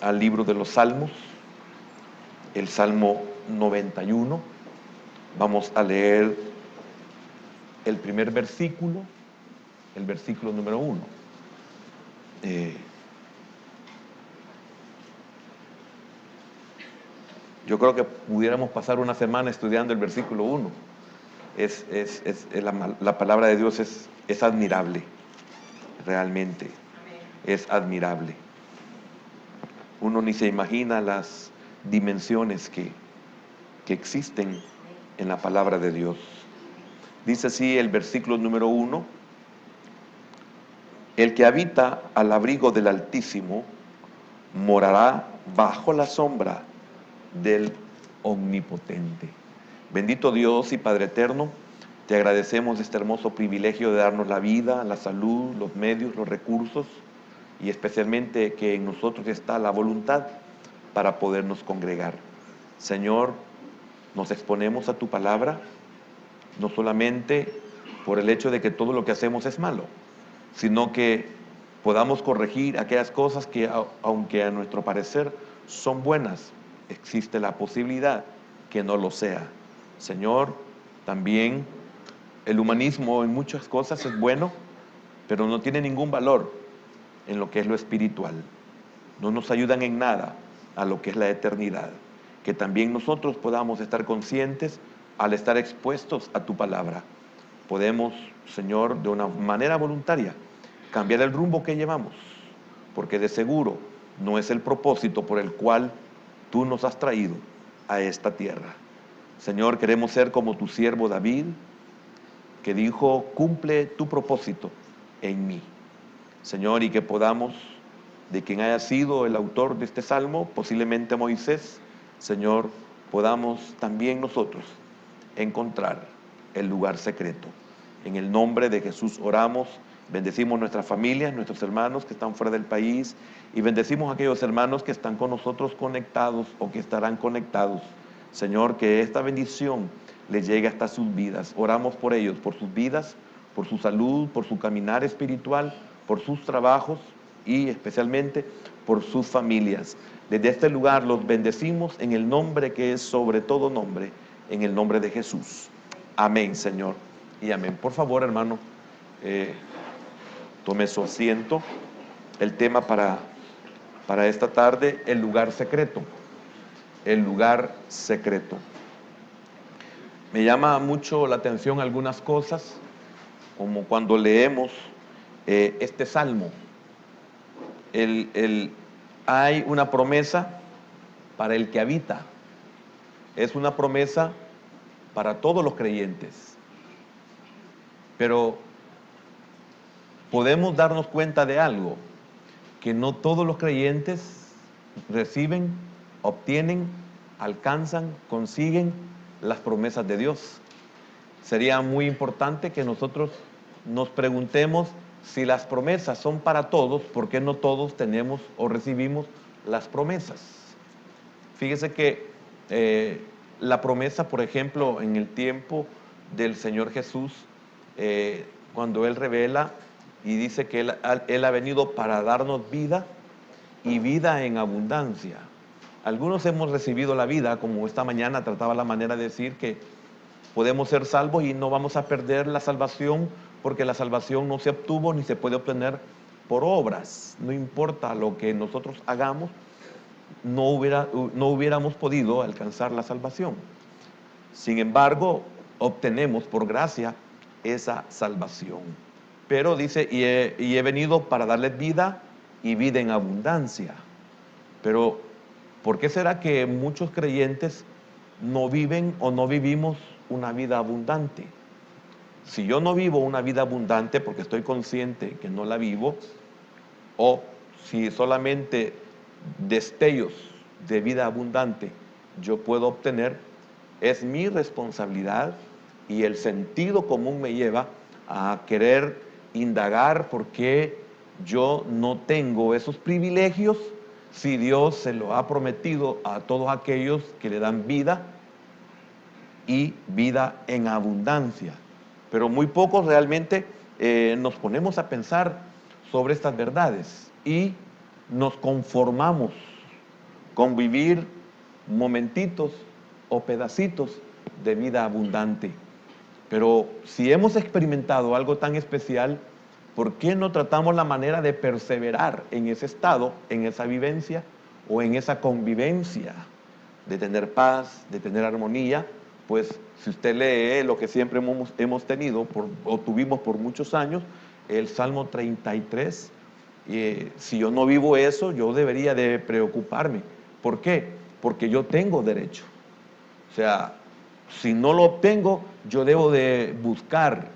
Al libro de los Salmos, el Salmo 91. Vamos a leer el primer versículo, el versículo número 1. Yo creo que pudiéramos pasar una semana estudiando el versículo 1. La palabra de Dios es admirable, realmente es admirable. Uno ni se imagina las dimensiones que existen en la palabra de Dios. Dice así el versículo número 1: el que habita al abrigo del Altísimo morará bajo la sombra del Omnipotente. Bendito Dios y Padre eterno, te agradecemos este hermoso privilegio de darnos la vida, la salud, los medios, los recursos, y especialmente que en nosotros está la voluntad para podernos congregar. Señor, nos exponemos a tu palabra, no solamente por el hecho de que todo lo que hacemos es malo, sino que podamos corregir aquellas cosas que, aunque a nuestro parecer son buenas, existe la posibilidad que no lo sea. Señor, también el humanismo en muchas cosas es bueno, pero no tiene ningún valor en lo que es lo espiritual. No nos ayudan en nada a lo que es la eternidad. Que también nosotros podamos estar conscientes al estar expuestos a tu palabra. Podemos, Señor, de una manera voluntaria, cambiar el rumbo que llevamos, porque de seguro no es el propósito por el cual tú nos has traído a esta tierra. Señor, queremos ser como tu siervo David, que dijo: cumple tu propósito en mí. Señor, y que podamos, de quien haya sido el autor de este salmo, posiblemente Moisés, Señor, podamos también nosotros encontrar el lugar secreto. En el nombre de Jesús oramos, bendecimos nuestras familias, nuestros hermanos que están fuera del país, y bendecimos a aquellos hermanos que están con nosotros conectados o que estarán conectados. Señor, que esta bendición les llegue hasta sus vidas. Oramos por ellos, por sus vidas, por su salud, por su caminar espiritual, por sus trabajos y especialmente por sus familias. Desde este lugar los bendecimos en el nombre que es sobre todo nombre, en el nombre de Jesús. Amén, Señor, y amén. Por favor, hermano, tome su asiento. El tema para esta tarde: el lugar secreto. El lugar secreto. Me llama mucho la atención algunas cosas, como cuando leemos este salmo. Hay una promesa para el que habita. Es una promesa para todos los creyentes. Pero podemos darnos cuenta de algo, que no todos los creyentes reciben, obtienen, alcanzan, consiguen las promesas de Dios. Sería muy importante que nosotros nos preguntemos: si las promesas son para todos, ¿por qué no todos tenemos o recibimos las promesas? Fíjese que la promesa, por ejemplo, en el tiempo del Señor Jesús, cuando Él revela y dice que Él ha venido para darnos vida y vida en abundancia. Algunos hemos recibido la vida, como esta mañana trataba la manera de decir que podemos ser salvos y no vamos a perder la salvación, porque la salvación no se obtuvo ni se puede obtener por obras. No importa lo que nosotros hagamos, no hubiéramos podido alcanzar la salvación. Sin embargo, obtenemos por gracia esa salvación. Pero dice: y he venido para darles vida y vida en abundancia. Pero ¿por qué será que muchos creyentes no viven o no vivimos una vida abundante? Si yo no vivo una vida abundante porque estoy consciente que no la vivo, o si solamente destellos de vida abundante yo puedo obtener, es mi responsabilidad, y el sentido común me lleva a querer indagar por qué yo no tengo esos privilegios, si Dios se lo ha prometido a todos aquellos que le dan vida y vida en abundancia. Pero muy pocos realmente nos ponemos a pensar sobre estas verdades. Y nos conformamos con vivir momentitos o pedacitos de vida abundante. Pero si hemos experimentado algo tan especial, ¿por qué no tratamos la manera de perseverar en ese estado, en esa vivencia o en esa convivencia, de tener paz, de tener armonía? Pues si usted lee lo que siempre hemos tenido o tuvimos por muchos años, el Salmo 33, si yo no vivo eso, yo debería de preocuparme. ¿Por qué? Porque yo tengo derecho. O sea, si no lo obtengo, yo debo de buscar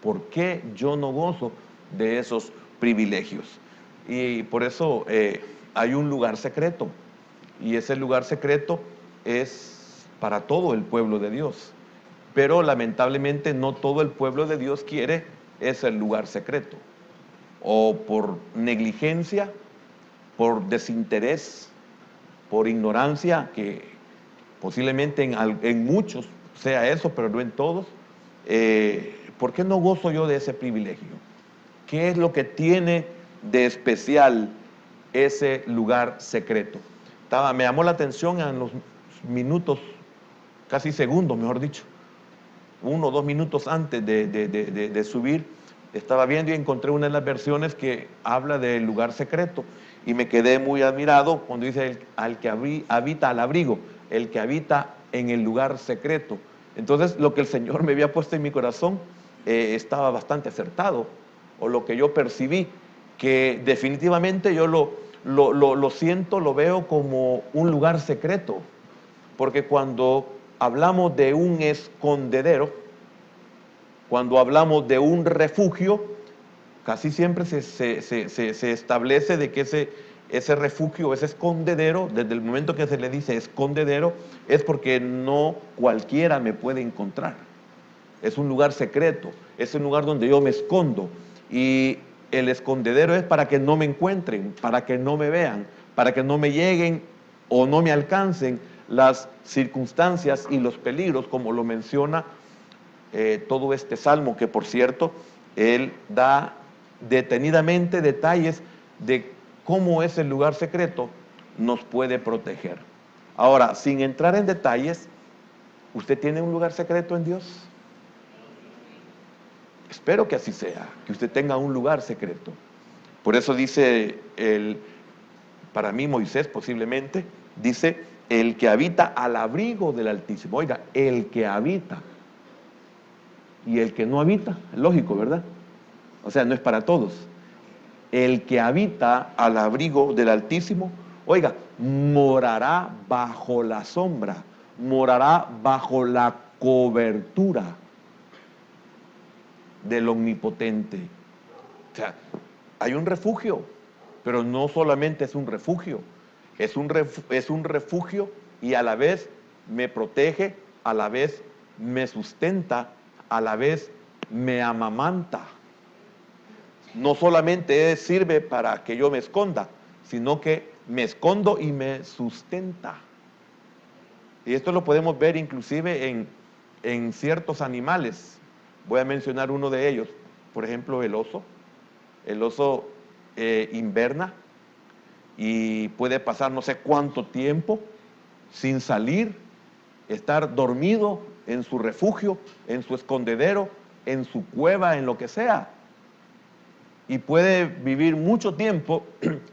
por qué yo no gozo de esos privilegios. Y por eso hay un lugar secreto. Y ese lugar secreto es para todo el pueblo de Dios. Pero lamentablemente no todo el pueblo de Dios quiere ese lugar secreto. O por negligencia, por desinterés, por ignorancia, que posiblemente en muchos sea eso, pero no en todos. ¿Por qué no gozo yo de ese privilegio? ¿Qué es lo que tiene de especial ese lugar secreto? Me llamó la atención en los minutos, casi segundos, mejor dicho, 1 o 2 minutos antes de subir, estaba viendo y encontré una de las versiones que habla del lugar secreto y me quedé muy admirado cuando dice al que habita al abrigo, el que habita en el lugar secreto. Entonces lo que el Señor me había puesto en mi corazón estaba bastante acertado, o lo que yo percibí, que definitivamente yo lo siento, lo veo como un lugar secreto, porque cuando hablamos de un escondedero, cuando hablamos de un refugio, casi siempre se establece de que ese refugio, ese escondedero, desde el momento que se le dice escondedero, es porque no cualquiera me puede encontrar. Es un lugar secreto, es un lugar donde yo me escondo. Y el escondedero es para que no me encuentren, para que no me vean, para que no me lleguen o no me alcancen las circunstancias y los peligros, como lo menciona todo este salmo, que por cierto, él da detenidamente detalles de cómo ese lugar secreto nos puede proteger. Ahora, sin entrar en detalles, ¿usted tiene un lugar secreto en Dios? Espero que así sea, que usted tenga un lugar secreto. Por eso dice para mí Moisés posiblemente, dice, el que habita al abrigo del Altísimo. Oiga, el que habita. Y el que no habita, lógico, ¿verdad? O sea, no es para todos. El que habita al abrigo del Altísimo, oiga, morará bajo la sombra, morará bajo la cobertura del Omnipotente. O sea, hay un refugio, pero no solamente es un refugio, es un refugio y a la vez me protege, a la vez me sustenta, a la vez me amamanta. No solamente sirve para que yo me esconda, sino que me escondo y me sustenta. Y esto lo podemos ver inclusive en ciertos animales. Voy a mencionar uno de ellos, por ejemplo el oso. El oso inverna y puede pasar no sé cuánto tiempo sin salir, estar dormido en su refugio, en su escondedero, en su cueva, en lo que sea. Y puede vivir mucho tiempo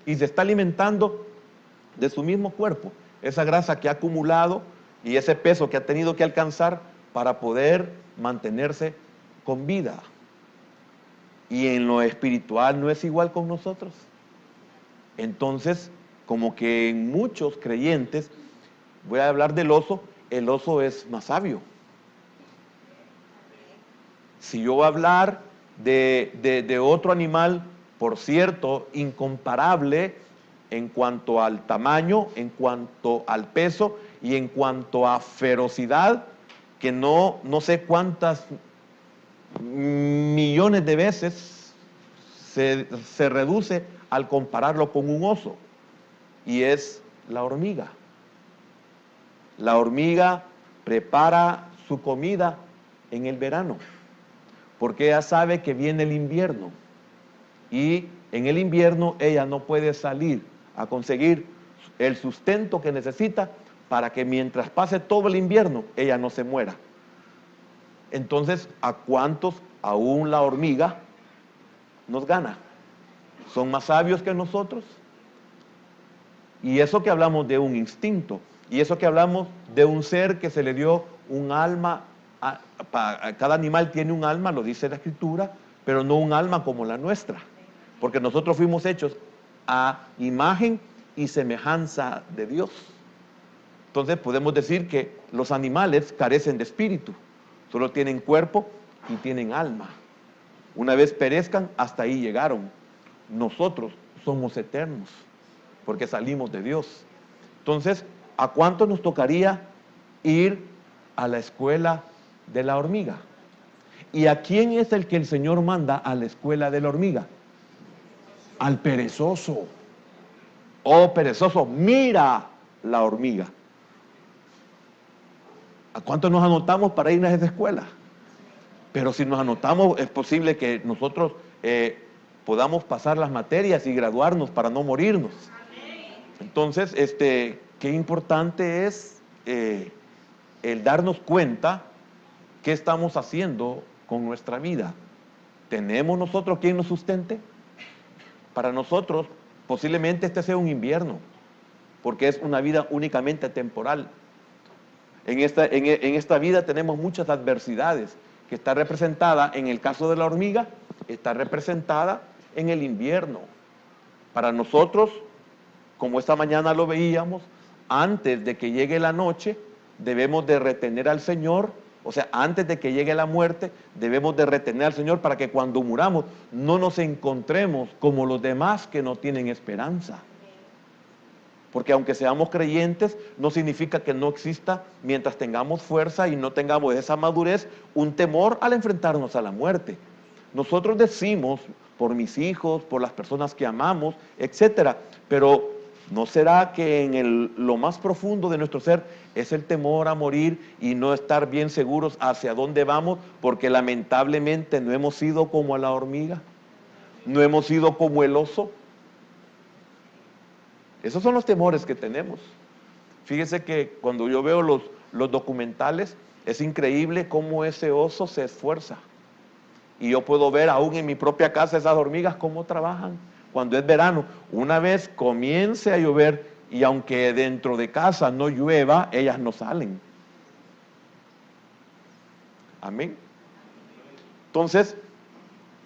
y se está alimentando de su mismo cuerpo, esa grasa que ha acumulado y ese peso que ha tenido que alcanzar para poder mantenerse con vida. Y en lo espiritual no es igual con nosotros. Entonces, como que en muchos creyentes, voy a hablar del oso, el oso es más sabio. Si yo voy a hablar de otro animal, por cierto, incomparable en cuanto al tamaño, en cuanto al peso y en cuanto a ferocidad, que no sé cuántas millones de veces se reduce al compararlo con un oso, y es la hormiga. La hormiga prepara su comida en el verano, porque ella sabe que viene el invierno. y en el invierno ella no puede salir a conseguir el sustento que necesita para que mientras pase todo el invierno ella no se muera. Entonces, ¿a cuántos aún la hormiga nos gana? ¿Son más sabios que nosotros? Y eso que hablamos de un instinto, y eso que hablamos de un ser que se le dio un alma, cada animal tiene un alma, lo dice la Escritura, pero no un alma como la nuestra, porque nosotros fuimos hechos a imagen y semejanza de Dios. Entonces podemos decir que los animales carecen de espíritu, solo tienen cuerpo y tienen alma. Una vez perezcan, hasta ahí llegaron. Nosotros somos eternos, porque salimos de Dios. Entonces, ¿a cuánto nos tocaría ir a la escuela de la hormiga? ¿Y a quién es el que el Señor manda a la escuela de la hormiga? Al perezoso. Oh, perezoso, mira la hormiga. ¿A cuánto nos anotamos para ir a esa escuela? Pero si nos anotamos, es posible que nosotros podamos pasar las materias y graduarnos para no morirnos. Entonces, qué importante es el darnos cuenta qué estamos haciendo con nuestra vida. ¿Tenemos nosotros quien nos sustente? Para nosotros, posiblemente este sea un invierno, porque es una vida únicamente temporal. En esta vida tenemos muchas adversidades, que está representada, en el caso de la hormiga, está representada en el invierno. Para nosotros, como esta mañana lo veíamos, antes de que llegue la noche, debemos de retener al Señor, o sea, antes de que llegue la muerte, debemos de retener al Señor para que cuando muramos no nos encontremos como los demás que no tienen esperanza. Porque aunque seamos creyentes, no significa que no exista, mientras tengamos fuerza y no tengamos esa madurez, un temor al enfrentarnos a la muerte. Nosotros decimos, por mis hijos, por las personas que amamos, etcétera, pero ¿no será que en lo más profundo de nuestro ser es el temor a morir y no estar bien seguros hacia dónde vamos? Porque lamentablemente no hemos sido como la hormiga, no hemos sido como el oso. Esos son los temores que tenemos. Fíjese que cuando yo veo los documentales, es increíble cómo ese oso se esfuerza. Y yo puedo ver aún en mi propia casa esas hormigas cómo trabajan. Cuando es verano, una vez comience a llover y aunque dentro de casa no llueva, ellas no salen. Amén. Entonces,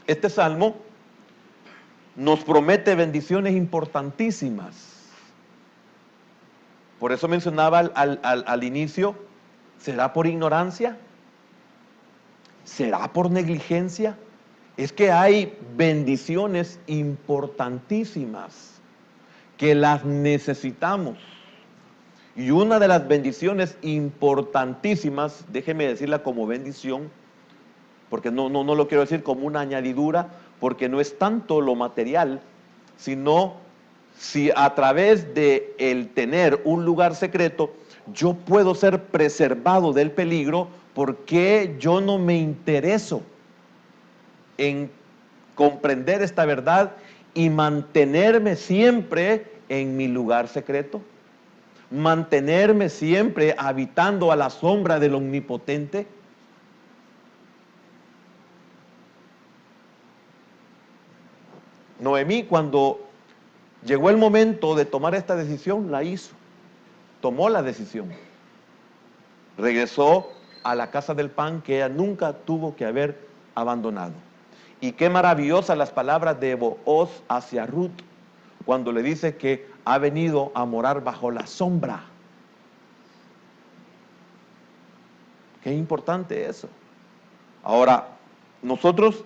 este salmo nos promete bendiciones importantísimas. Por eso mencionaba al inicio, ¿será por ignorancia? ¿Será por negligencia? Es que hay bendiciones importantísimas que las necesitamos. Y una de las bendiciones importantísimas, déjeme decirla como bendición, porque no lo quiero decir como una añadidura, porque no es tanto lo material, sino si a través de el tener un lugar secreto, yo puedo ser preservado del peligro, ¿por qué yo no me intereso en comprender esta verdad y mantenerme siempre en mi lugar secreto? Mantenerme siempre habitando a la sombra del Omnipotente. Noemí, cuando llegó el momento de tomar esta decisión, la hizo. Tomó la decisión. Regresó a la casa del pan que ella nunca tuvo que haber abandonado. Y qué maravillosas las palabras de Booz hacia Ruth, cuando le dice que ha venido a morar bajo la sombra. Qué importante eso. Ahora, nosotros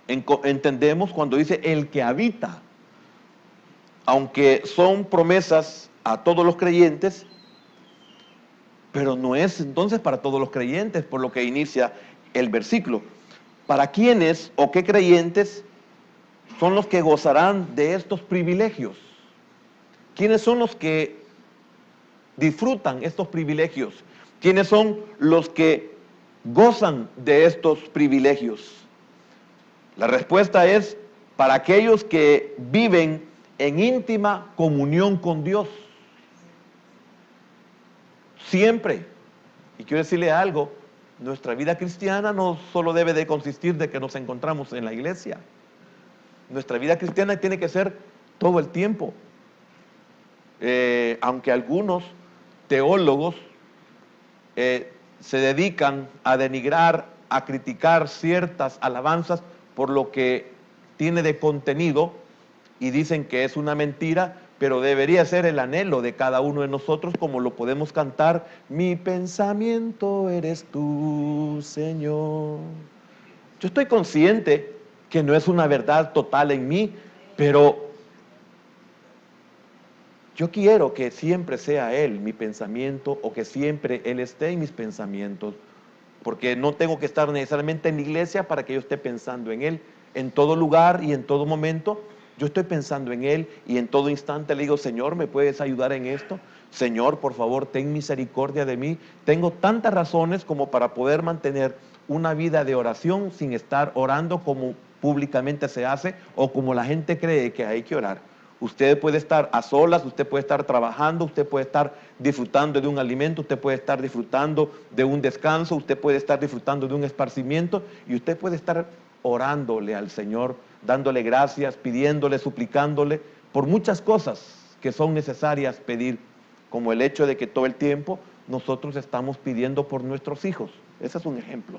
entendemos cuando dice el que habita, aunque son promesas a todos los creyentes, pero no es entonces para todos los creyentes, por lo que inicia el versículo. ¿Para quiénes o qué creyentes son los que gozarán de estos privilegios? ¿Quiénes son los que disfrutan estos privilegios? ¿Quiénes son los que gozan de estos privilegios? La respuesta es para aquellos que viven en íntima comunión con Dios. Siempre. Y quiero decirle algo, nuestra vida cristiana no solo debe de consistir de que nos encontramos en la iglesia. Nuestra vida cristiana tiene que ser todo el tiempo. Aunque algunos teólogos se dedican a denigrar, a criticar ciertas alabanzas por lo que tiene de contenido y dicen que es una mentira, pero debería ser el anhelo de cada uno de nosotros, como lo podemos cantar: mi pensamiento eres tú, Señor. Yo estoy consciente que no es una verdad total en mí, pero yo quiero que siempre sea Él mi pensamiento, o que siempre Él esté en mis pensamientos, porque no tengo que estar necesariamente en la iglesia para que yo esté pensando en Él. En todo lugar y en todo momento yo estoy pensando en Él, y en todo instante le digo: Señor, ¿me puedes ayudar en esto? Señor, por favor, ten misericordia de mí. Tengo tantas razones como para poder mantener una vida de oración sin estar orando como públicamente se hace o como la gente cree que hay que orar. Usted puede estar a solas, usted puede estar trabajando, usted puede estar disfrutando de un alimento, usted puede estar disfrutando de un descanso, usted puede estar disfrutando de un esparcimiento, y usted puede estar orándole al Señor, dándole gracias, pidiéndole, suplicándole por muchas cosas que son necesarias pedir, como el hecho de que todo el tiempo nosotros estamos pidiendo por nuestros hijos. Ese es un ejemplo.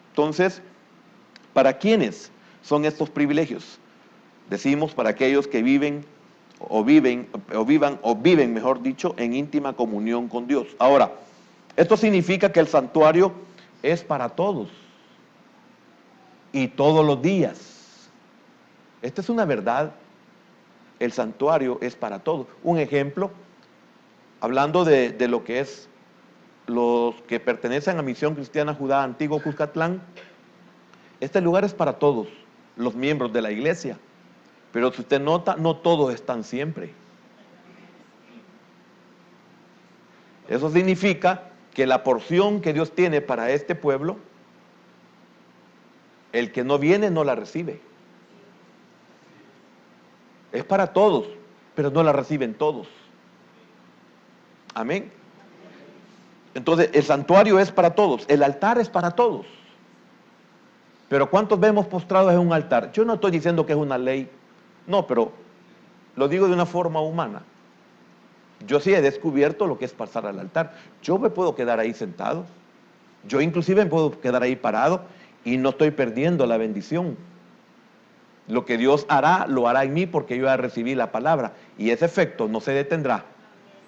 Entonces, ¿para quiénes son estos privilegios? Decimos para aquellos que viven, mejor dicho, en íntima comunión con Dios. Ahora, esto significa que el santuario es para todos y todos los días. Esta es una verdad. El santuario es para todos. Un ejemplo, hablando de lo que es los que pertenecen a Misión Cristiana Judá Antiguo Cuscatlán, este lugar es para todos los miembros de la iglesia. Pero si usted nota, no todos están siempre. Eso significa que la porción que Dios tiene para este pueblo, el que no viene no la recibe. Es para todos, pero no la reciben todos. Amén. Entonces, el santuario es para todos, el altar es para todos. Pero ¿cuántos vemos postrados en un altar? Yo no estoy diciendo que es una ley, no, pero lo digo de una forma humana. Yo sí he descubierto lo que es pasar al altar. Yo me puedo quedar ahí sentado, yo inclusive me puedo quedar ahí parado, y no estoy perdiendo la bendición. Lo que Dios hará, lo hará en mí, porque yo ya recibí la palabra, y ese efecto no se detendrá.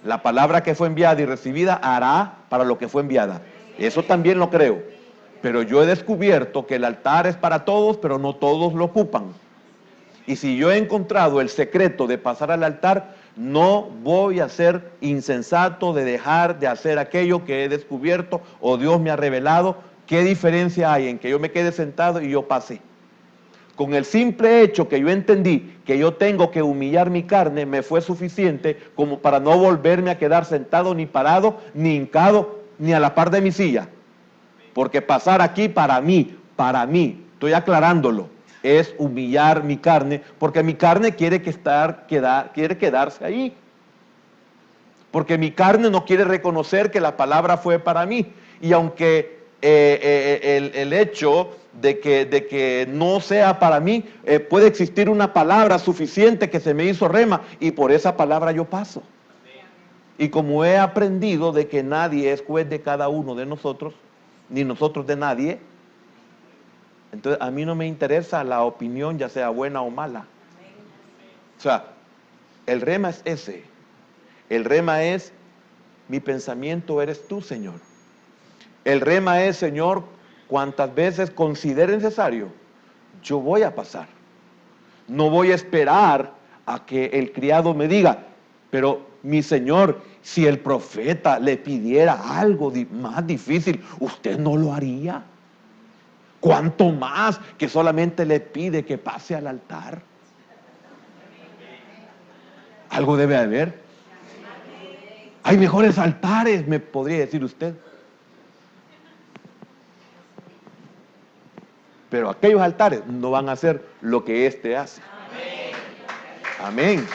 La palabra que fue enviada y recibida hará para lo que fue enviada. Eso también lo creo. Pero yo he descubierto que el altar es para todos, pero no todos lo ocupan. Y si yo he encontrado el secreto de pasar al altar, no voy a ser insensato de dejar de hacer aquello que he descubierto o Dios me ha revelado. ¿Qué diferencia hay en que yo me quede sentado y yo pase? Con el simple hecho que yo entendí que yo tengo que humillar mi carne, me fue suficiente como para no volverme a quedar sentado, ni parado, ni hincado, ni a la par de mi silla. Porque pasar aquí para mí, estoy aclarándolo, es humillar mi carne, porque mi carne quiere quedarse ahí. Porque mi carne no quiere reconocer que la palabra fue para mí. Y aunque el hecho de que no sea para mí, puede existir una palabra suficiente que se me hizo rema, y por esa palabra yo paso. Y como he aprendido de que nadie es juez de cada uno de nosotros, ni nosotros de nadie, entonces a mí no me interesa la opinión, ya sea buena o mala. O sea, el rema es ese. El rema es: mi pensamiento eres tú, Señor. El rema es: Señor, cuantas veces considere necesario, yo voy a pasar. No voy a esperar a que el criado me diga: pero mi Señor, si el profeta le pidiera algo más difícil, ¿usted no lo haría? ¿Cuánto más que solamente le pide que pase al altar? Algo debe haber. Hay mejores altares, me podría decir usted. Pero aquellos altares no van a hacer lo que este hace. Amén.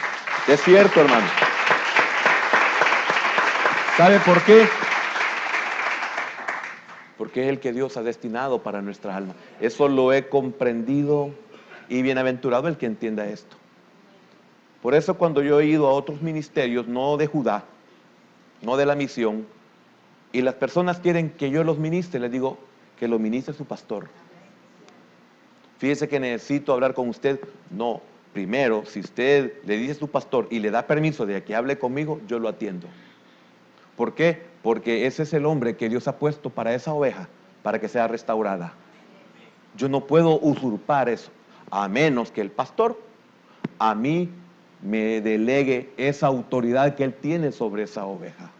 Es cierto, hermano. ¿Sabe por qué? Porque es el que Dios ha destinado para nuestra alma. Eso lo he comprendido, y bienaventurado el que entienda esto. Por eso cuando yo he ido a otros ministerios, no de Judá, no de la misión, y las personas quieren que yo los ministre, les digo que lo ministre su pastor. Fíjese que necesito hablar con usted. No, primero, si usted le dice a su pastor y le da permiso de que hable conmigo, yo lo atiendo. ¿Por qué? Porque ese es el hombre que Dios ha puesto para esa oveja, para que sea restaurada. Yo no puedo usurpar eso, a menos que el pastor a mí me delegue esa autoridad que él tiene sobre esa oveja.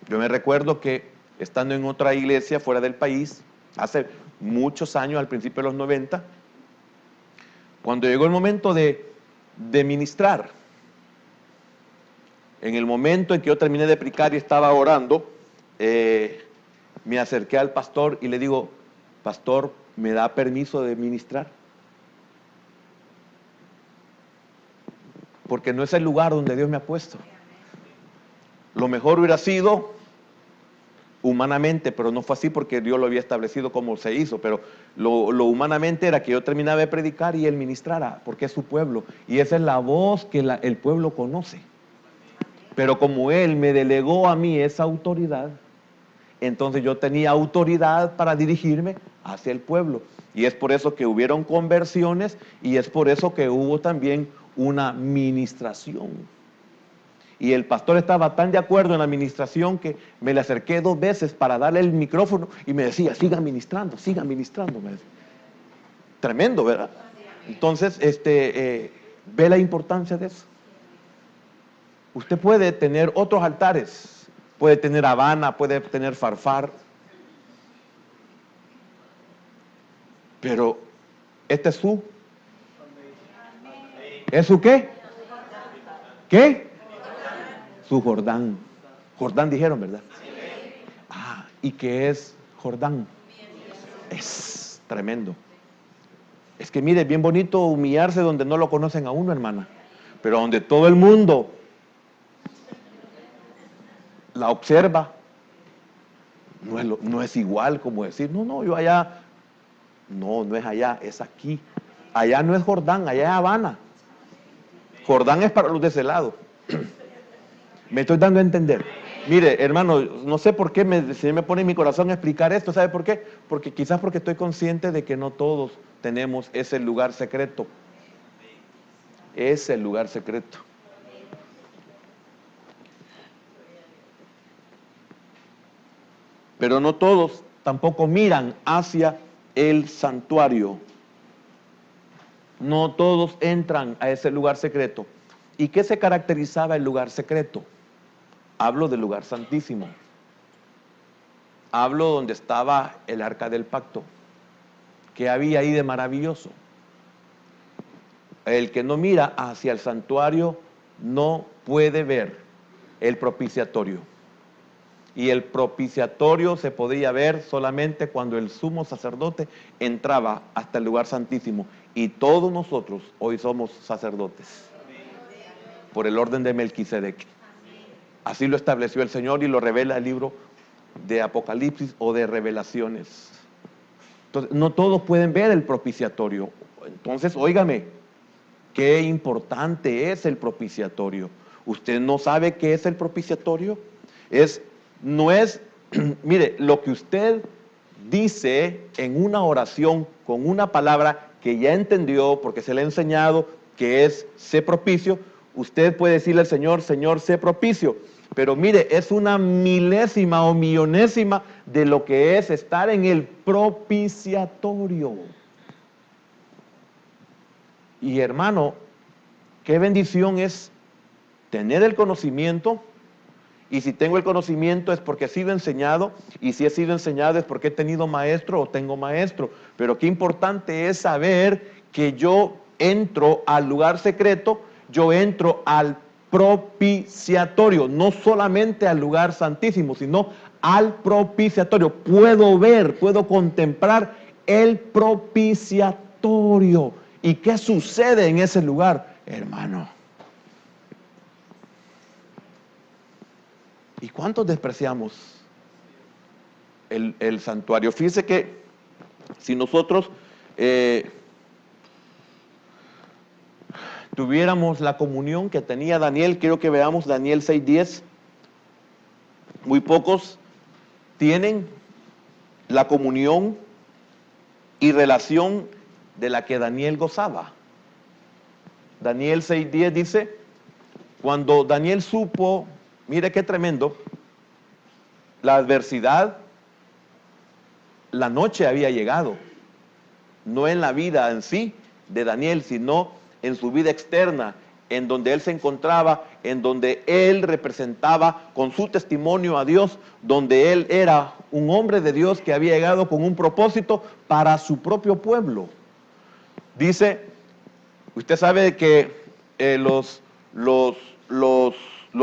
Yo me recuerdo que estando en otra iglesia fuera del país, hace muchos años, al principio de los 90, cuando llegó el momento de ministrar, en el momento en que yo terminé de predicar y estaba orando, me acerqué al pastor y le digo: pastor, ¿me da permiso de ministrar? Porque no es el lugar donde Dios me ha puesto. Lo mejor hubiera sido humanamente, pero no fue así porque Dios lo había establecido como se hizo, pero lo humanamente era que yo terminaba de predicar y él ministrara, porque es su pueblo, y esa es la voz que el pueblo conoce. Pero como él me delegó a mí esa autoridad, entonces yo tenía autoridad para dirigirme hacia el pueblo, y es por eso que hubieron conversiones, y es por eso que hubo también una ministración. Y el pastor estaba tan de acuerdo en la administración que me le acerqué 2 veces para darle el micrófono y me decía: siga ministrando, me decía. Tremendo, ¿verdad? Entonces, ve la importancia de eso. Usted puede tener otros altares, puede tener Habana, puede tener Farfar, pero este es su. ¿Es su qué? ¿Qué? Su Jordán. Jordán dijeron, ¿verdad? ¿Y qué es Jordán? Es tremendo. Es que mire, bien bonito humillarse donde no lo conocen a uno, hermana, pero donde todo el mundo la observa, no es igual como decir: no, yo allá. No es allá, es aquí. Allá no es Jordán, allá es Habana. Jordán es para los de ese lado. Me estoy dando a entender. Mire, hermano, no sé por qué se me pone en mi corazón a explicar esto. ¿Sabe por qué? Porque quizás porque estoy consciente de que no todos tenemos ese lugar secreto. Es el lugar secreto. Pero no todos tampoco miran hacia el santuario. No todos entran a ese lugar secreto. ¿Y qué se caracterizaba el lugar secreto? Hablo del lugar santísimo. Hablo donde estaba el arca del pacto. ¿Qué había ahí de maravilloso? El que no mira hacia el santuario no puede ver el propiciatorio. Y el propiciatorio se podía ver solamente cuando el sumo sacerdote entraba hasta el lugar santísimo. Y todos nosotros hoy somos sacerdotes por el orden de Melquisedec. Así lo estableció el Señor y lo revela el libro de Apocalipsis o de Revelaciones. Entonces, no todos pueden ver el propiciatorio. Entonces, óigame, qué importante es el propiciatorio. ¿Usted no sabe qué es el propiciatorio? Mire, lo que usted dice en una oración con una palabra que ya entendió porque se le ha enseñado que es sé propicio, usted puede decirle al Señor: Señor, sé propicio. Pero mire, es una milésima o millonésima de lo que es estar en el propiciatorio. Y hermano, qué bendición es tener el conocimiento. Y si tengo el conocimiento es porque he sido enseñado, y si he sido enseñado es porque he tenido maestro o tengo maestro. Pero qué importante es saber que yo entro al lugar secreto, yo entro al propiciatorio, no solamente al lugar santísimo, sino al propiciatorio. Puedo ver, puedo contemplar el propiciatorio. ¿Y qué sucede en ese lugar, hermano? ¿Y cuántos despreciamos el santuario? Fíjese que si nosotros tuviéramos la comunión que tenía Daniel, quiero que veamos Daniel 6:10. Muy pocos tienen la comunión y relación de la que Daniel gozaba. Daniel 6:10 dice, cuando Daniel supo, mire qué tremendo, la adversidad, la noche había llegado, no en la vida en sí de Daniel, sino en su vida externa, en donde él se encontraba, en donde él representaba con su testimonio a Dios, donde él era un hombre de Dios que había llegado con un propósito para su propio pueblo. Dice, usted sabe que los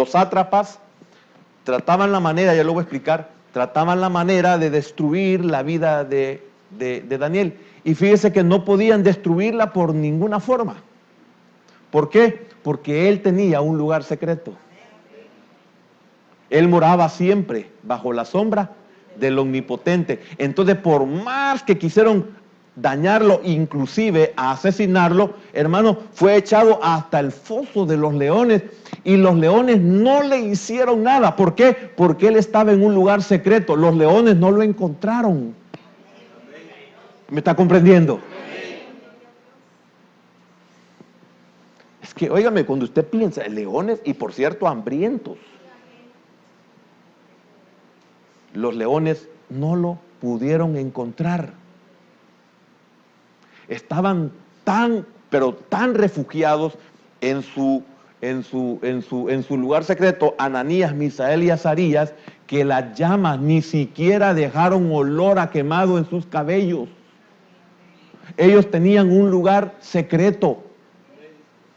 sátrapas trataban la manera, ya lo voy a explicar, trataban la manera de destruir la vida de Daniel. Y fíjese que no podían destruirla por ninguna forma. ¿Por qué? Porque él tenía un lugar secreto. Él moraba siempre bajo la sombra del Omnipotente. Entonces, por más que quisieron dañarlo, inclusive a asesinarlo, hermano, fue echado hasta el foso de los leones, y los leones no le hicieron nada. ¿Por qué? Porque él estaba en un lugar secreto. Los leones no lo encontraron. ¿Me está comprendiendo? Es que, óigame, cuando usted piensa en leones, y por cierto, hambrientos, los leones no lo pudieron encontrar. Estaban tan, pero tan refugiados en su lugar secreto, Ananías, Misael y Azarías, que las llamas ni siquiera dejaron olor a quemado en sus cabellos. Ellos tenían un lugar secreto.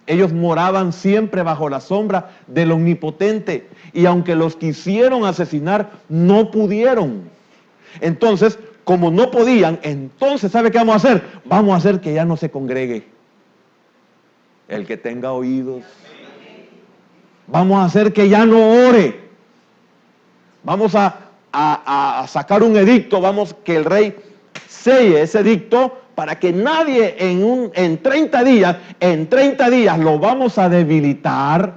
Ellos moraban siempre bajo la sombra del Omnipotente, y aunque los quisieron asesinar, no pudieron. Entonces, como no podían, entonces, ¿sabe qué vamos a hacer? Vamos a hacer que ya no se congregue. El que tenga oídos. Vamos a hacer que ya no ore. Vamos a sacar un edicto, vamos que el rey selle ese edicto para que nadie en 30 días lo vamos a debilitar.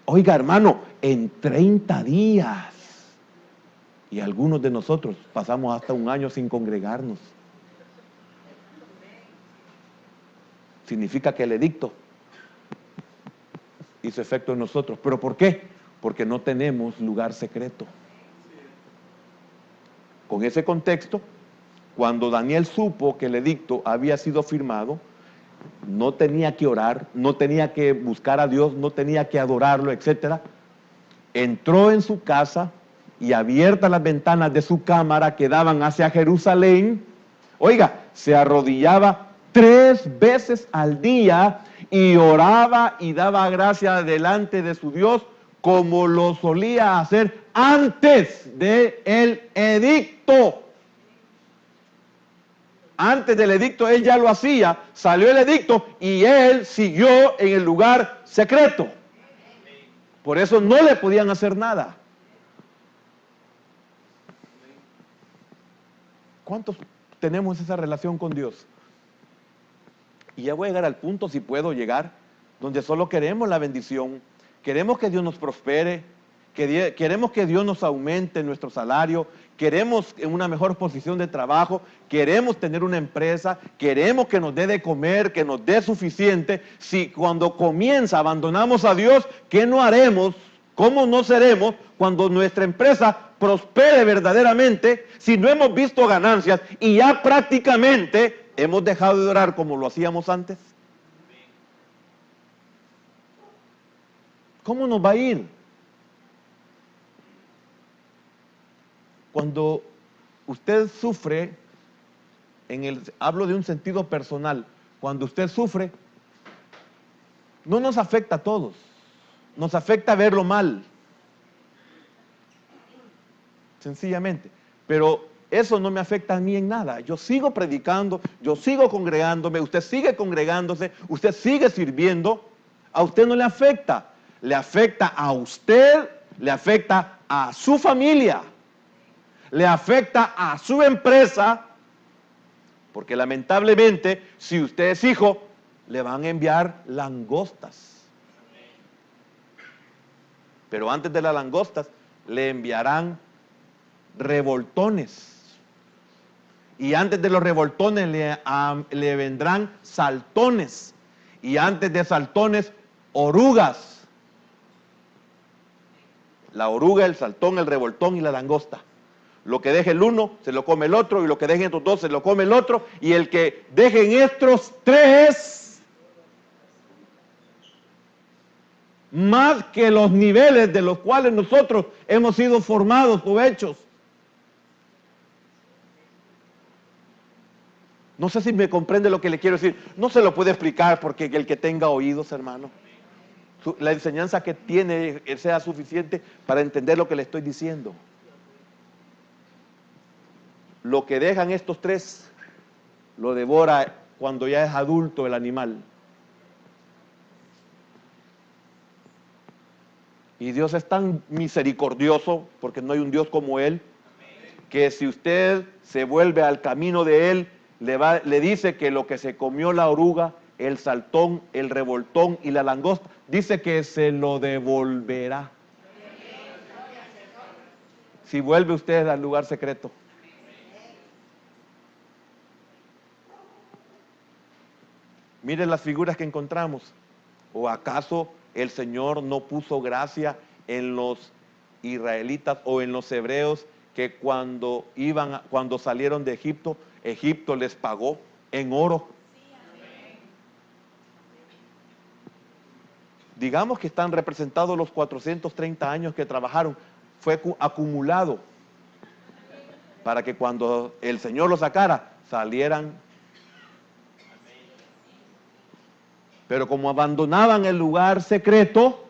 Oiga, hermano, en 30 días. Y algunos de nosotros pasamos hasta un año sin congregarnos. Significa que el edicto hizo efecto en nosotros. ¿Pero por qué? Porque no tenemos lugar secreto. Con ese contexto, cuando Daniel supo que el edicto había sido firmado, no tenía que orar, no tenía que buscar a Dios, no tenía que adorarlo, etc. Entró en su casa y, abiertas las ventanas de su cámara que daban hacia Jerusalén, oiga, se arrodillaba 3 veces al día y oraba y daba gracias delante de su Dios, como lo solía hacer antes del edicto. Antes del edicto él ya lo hacía, salió el edicto y él siguió en el lugar secreto. Por eso no le podían hacer nada. ¿Cuántos tenemos esa relación con Dios? Y ya voy a llegar al punto, si puedo llegar, donde solo queremos la bendición, queremos que Dios nos prospere, queremos que Dios nos aumente nuestro salario, queremos una mejor posición de trabajo, queremos tener una empresa, queremos que nos dé de comer, que nos dé suficiente. Si cuando comienza abandonamos a Dios, ¿qué no haremos? ¿Cómo no seremos cuando nuestra empresa prospere verdaderamente si no hemos visto ganancias y ya prácticamente hemos dejado de orar como lo hacíamos antes? ¿Cómo nos va a ir? Cuando usted sufre, hablo de un sentido personal, cuando usted sufre, no nos afecta a todos, nos afecta verlo mal, sencillamente. Pero eso no me afecta a mí en nada. Yo sigo predicando, yo sigo congregándome, usted sigue congregándose, usted sigue sirviendo. A usted no le afecta. Le afecta a usted, le afecta a su familia, le afecta a su empresa, porque lamentablemente, si usted es hijo, le van a enviar langostas. Pero antes de las langostas, le enviarán revoltones. Y antes de los revoltones le vendrán saltones. Y antes de saltones, orugas. La oruga, el saltón, el revoltón y la langosta. Lo que deje el uno, se lo come el otro, y lo que dejen estos dos, se lo come el otro, y el que dejen estos tres, más que los niveles de los cuales nosotros hemos sido formados o hechos. No sé si me comprende lo que le quiero decir. No se lo puede explicar porque el que tenga oídos, hermano, la enseñanza que tiene sea suficiente para entender lo que le estoy diciendo. Lo que dejan estos tres, lo devora cuando ya es adulto el animal. Y Dios es tan misericordioso, porque no hay un Dios como Él, que si usted se vuelve al camino de Él, le dice que lo que se comió la oruga, el saltón, el revoltón y la langosta, dice que se lo devolverá. Si vuelve usted al lugar secreto. Miren las figuras que encontramos. ¿O acaso el Señor no puso gracia en los israelitas o en los hebreos que cuando salieron de Egipto, Egipto les pagó en oro? Digamos que están representados los 430 años que trabajaron, fue acumulado para que cuando el Señor los sacara, salieran. Pero como abandonaban el lugar secreto,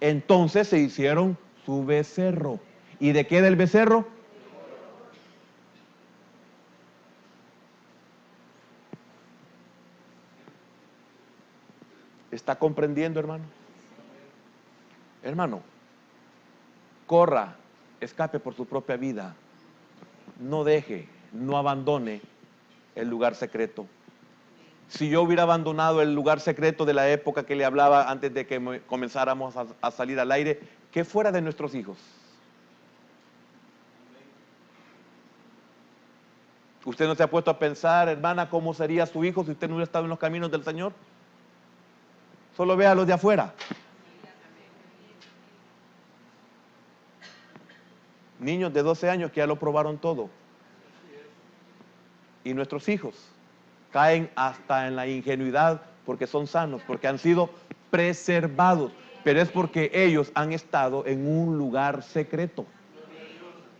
entonces se hicieron su becerro. ¿Y de qué era el becerro? ¿Está comprendiendo, hermano? Hermano, corra, escape por su propia vida. No deje, no abandone el lugar secreto. Si yo hubiera abandonado el lugar secreto de la época que le hablaba antes de que comenzáramos a salir al aire, ¿qué fuera de nuestros hijos? ¿Usted no se ha puesto a pensar, hermana, cómo sería su hijo si usted no hubiera estado en los caminos del Señor? Solo vea a los de afuera. Niños de 12 años que ya lo probaron todo. Y nuestros hijos caen hasta en la ingenuidad porque son sanos, porque han sido preservados. Pero es porque ellos han estado en un lugar secreto.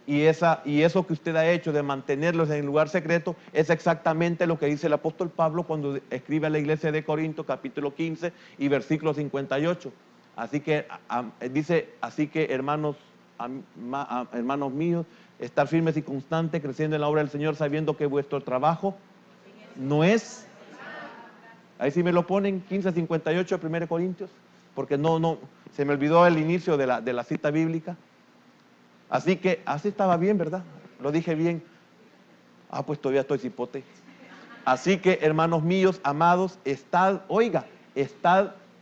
Y eso que usted ha hecho de mantenerlos en el lugar secreto es exactamente lo que dice el apóstol Pablo cuando escribe a la iglesia de Corinto, capítulo 15 y versículo 58. Así que dice, así que hermanos míos, estar firmes y constantes, creciendo en la obra del Señor, sabiendo que vuestro trabajo no es. Ahí sí me lo ponen, 15:58 de 1 Corintios, porque no, se me olvidó el inicio de la cita bíblica. Así que, así estaba bien, ¿verdad? Lo dije bien. Pues todavía estoy cipote. Así que, hermanos míos, amados, estad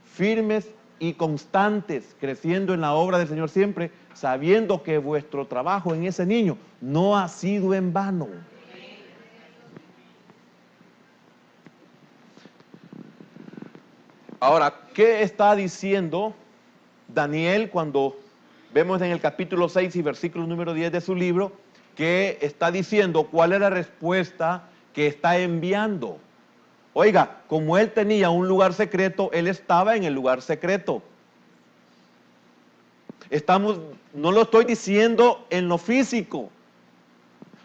firmes y constantes, creciendo en la obra del Señor siempre, sabiendo que vuestro trabajo en ese niño no ha sido en vano. Ahora, ¿qué está diciendo Daniel cuando vemos en el capítulo 6 y versículo número 10 de su libro, que está diciendo cuál es la respuesta que está enviando? Oiga, como él tenía un lugar secreto, él estaba en el lugar secreto. No lo estoy diciendo en lo físico.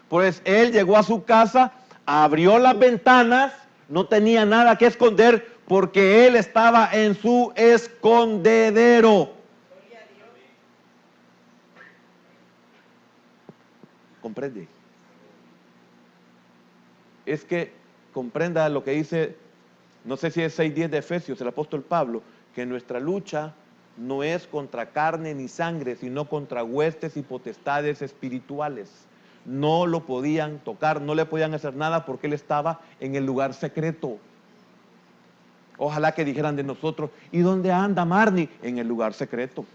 Pues él llegó a su casa, abrió las ventanas, no tenía nada que esconder porque él estaba en su escondedero. ¿Comprende? es que comprenda lo que dice, no sé si es 6:10 de Efesios, el apóstol Pablo, que nuestra lucha no es contra carne ni sangre, sino contra huestes y potestades espirituales. No lo podían tocar, no le podían hacer nada porque él estaba en el lugar secreto. Ojalá que dijeran de nosotros, ¿y dónde anda Marnie? En el lugar secreto.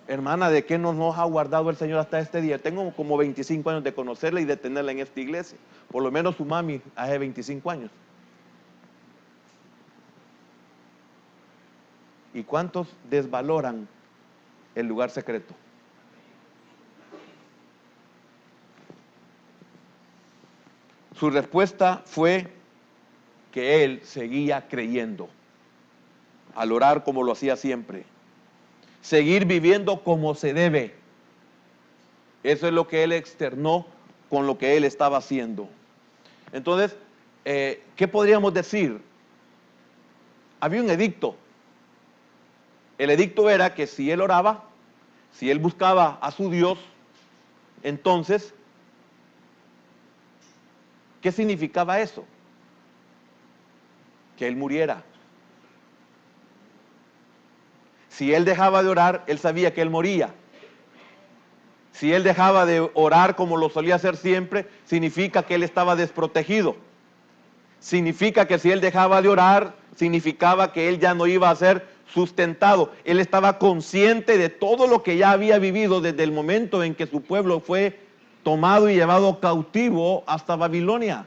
Hermana, ¿de qué nos ha guardado el Señor hasta este día? Tengo como 25 años de conocerla y de tenerla en esta iglesia. Por lo menos su mami hace 25 años. ¿Y cuántos desvaloran el lugar secreto? Su respuesta fue que él seguía creyendo, al orar como lo hacía siempre, seguir viviendo como se debe. Eso es lo que él externó con lo que él estaba haciendo. Entonces, ¿qué podríamos decir? Había un edicto. El edicto era que si él oraba, si él buscaba a su Dios, entonces, ¿qué significaba eso? Que él muriera. Si él dejaba de orar, él sabía que él moría. Si él dejaba de orar como lo solía hacer siempre, significa que él estaba desprotegido. Significa que si él dejaba de orar, significaba que él ya no iba a ser sustentado. Él estaba consciente de todo lo que ya había vivido desde el momento en que su pueblo fue tomado y llevado cautivo hasta Babilonia.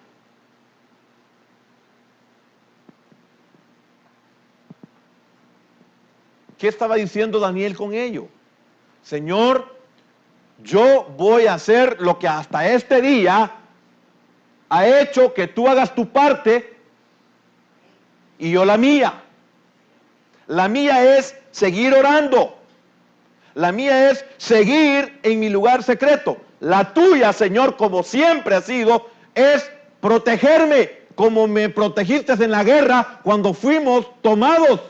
¿Qué estaba diciendo Daniel con ello? Señor, yo voy a hacer lo que hasta este día ha hecho que tú hagas tu parte y yo la mía. La mía es seguir orando. La mía es seguir en mi lugar secreto. La tuya, Señor, como siempre ha sido, es protegerme como me protegiste en la guerra cuando fuimos tomados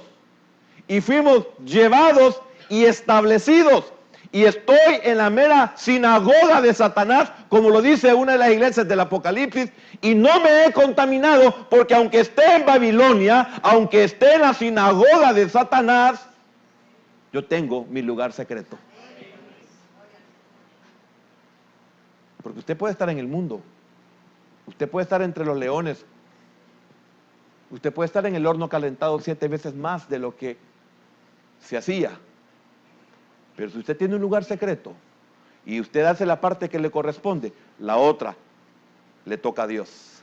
y fuimos llevados y establecidos. Y estoy en la mera sinagoga de Satanás, como lo dice una de las iglesias del Apocalipsis, y no me he contaminado, porque aunque esté en Babilonia, aunque esté en la sinagoga de Satanás, yo tengo mi lugar secreto. Porque usted puede estar en el mundo, usted puede estar entre los leones, usted puede estar en el horno calentado 7 veces más de lo que se hacía. Pero si usted tiene un lugar secreto y usted hace la parte que le corresponde, la otra le toca a Dios.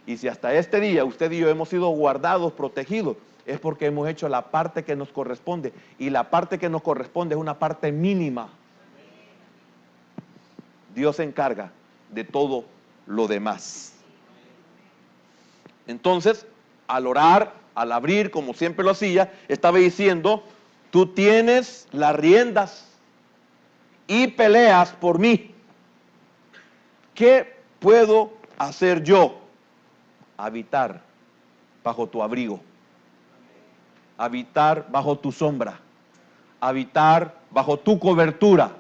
Y si hasta este día usted y yo hemos sido guardados, protegidos, es porque hemos hecho la parte que nos corresponde. Y la parte que nos corresponde es una parte mínima. Dios se encarga de todo lo demás. Entonces, al orar, al abrir, como siempre lo hacía, estaba diciendo, tú tienes las riendas y peleas por mí. ¿Qué puedo hacer yo? Habitar bajo tu abrigo, habitar bajo tu sombra, habitar bajo tu cobertura,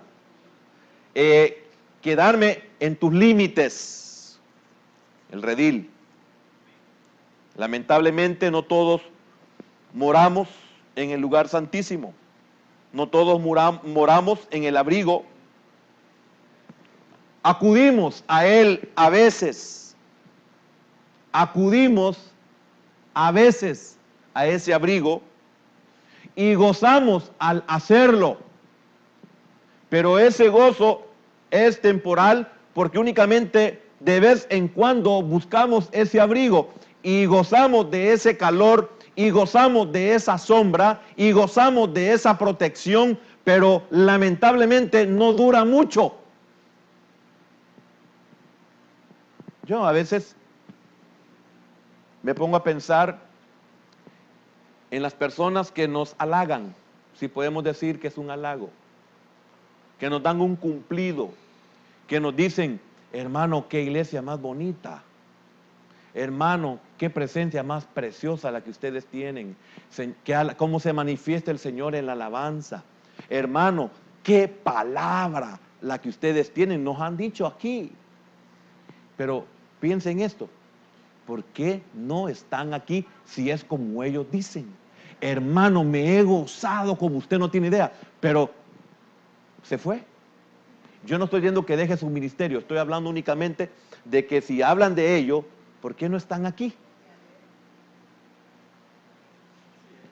quedarme en tus límites, el redil. Lamentablemente no todos moramos en el lugar santísimo, no todos moramos en el abrigo. Acudimos a él a veces, acudimos a veces a ese abrigo y gozamos al hacerlo, pero ese gozo es temporal porque únicamente de vez en cuando buscamos ese abrigo y gozamos de ese calor y gozamos de esa sombra y gozamos de esa protección, pero lamentablemente no dura mucho. Yo a veces me pongo a pensar en las personas que nos halagan, si podemos decir que es un halago, que nos dan un cumplido, que nos dicen, hermano, qué iglesia más bonita, hermano, qué presencia más preciosa la que ustedes tienen, cómo se manifiesta el Señor en la alabanza, hermano, qué palabra la que ustedes tienen, nos han dicho aquí. Pero Piensen en esto. ¿Por qué no están aquí si es como ellos dicen? Hermano, me he gozado como usted no tiene idea, pero se fue. Yo no estoy diciendo que deje su ministerio, estoy hablando únicamente de que si hablan de ello, ¿por qué no están aquí?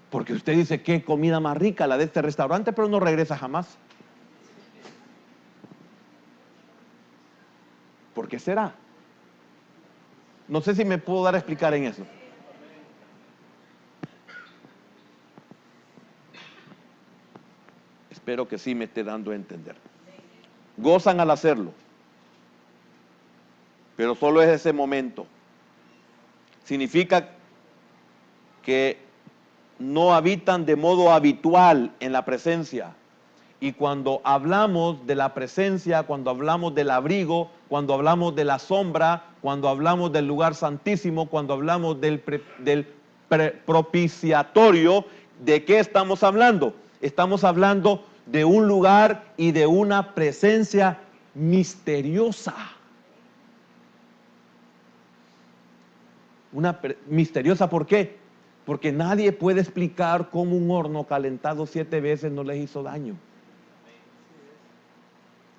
Porque usted dice, qué comida más rica la de este restaurante, pero no regresa jamás. ¿Por qué será? No sé si me puedo dar a explicar en eso. Espero que sí me esté dando a entender. Gozan al hacerlo, pero solo es ese momento. Significa que no habitan de modo habitual en la presencia. Y cuando hablamos de la presencia, cuando hablamos del abrigo, cuando hablamos de la sombra, cuando hablamos del lugar santísimo, cuando hablamos del propiciatorio, ¿de qué estamos hablando? Estamos hablando de un lugar y de una presencia misteriosa. Misteriosa, ¿por qué? Porque nadie puede explicar cómo un horno calentado 7 veces no les hizo daño.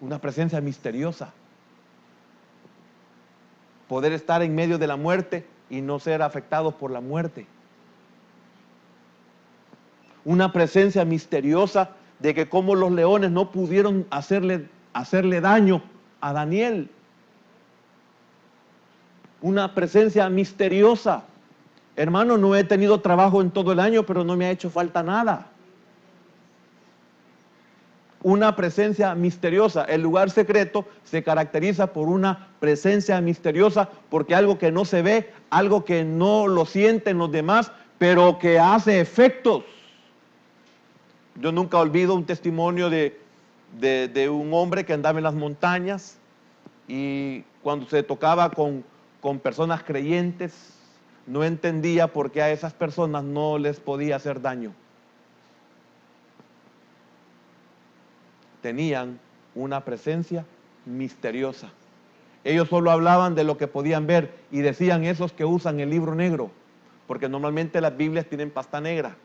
Una presencia misteriosa. Poder estar en medio de la muerte y no ser afectados por la muerte. Una presencia misteriosa de que como los leones no pudieron hacerle daño a Daniel. Una presencia misteriosa. Hermano, no he tenido trabajo en todo el año, pero no me ha hecho falta nada. Una presencia misteriosa. El lugar secreto se caracteriza por una presencia misteriosa, porque algo que no se ve, algo que no lo sienten los demás, pero que hace efectos. Yo nunca olvido un testimonio de un hombre que andaba en las montañas y cuando se tocaba con personas creyentes, no entendía por qué a esas personas no les podía hacer daño. Tenían una presencia misteriosa. Ellos solo hablaban de lo que podían ver y decían esos que usan el libro negro, porque normalmente las Biblias tienen pasta negra.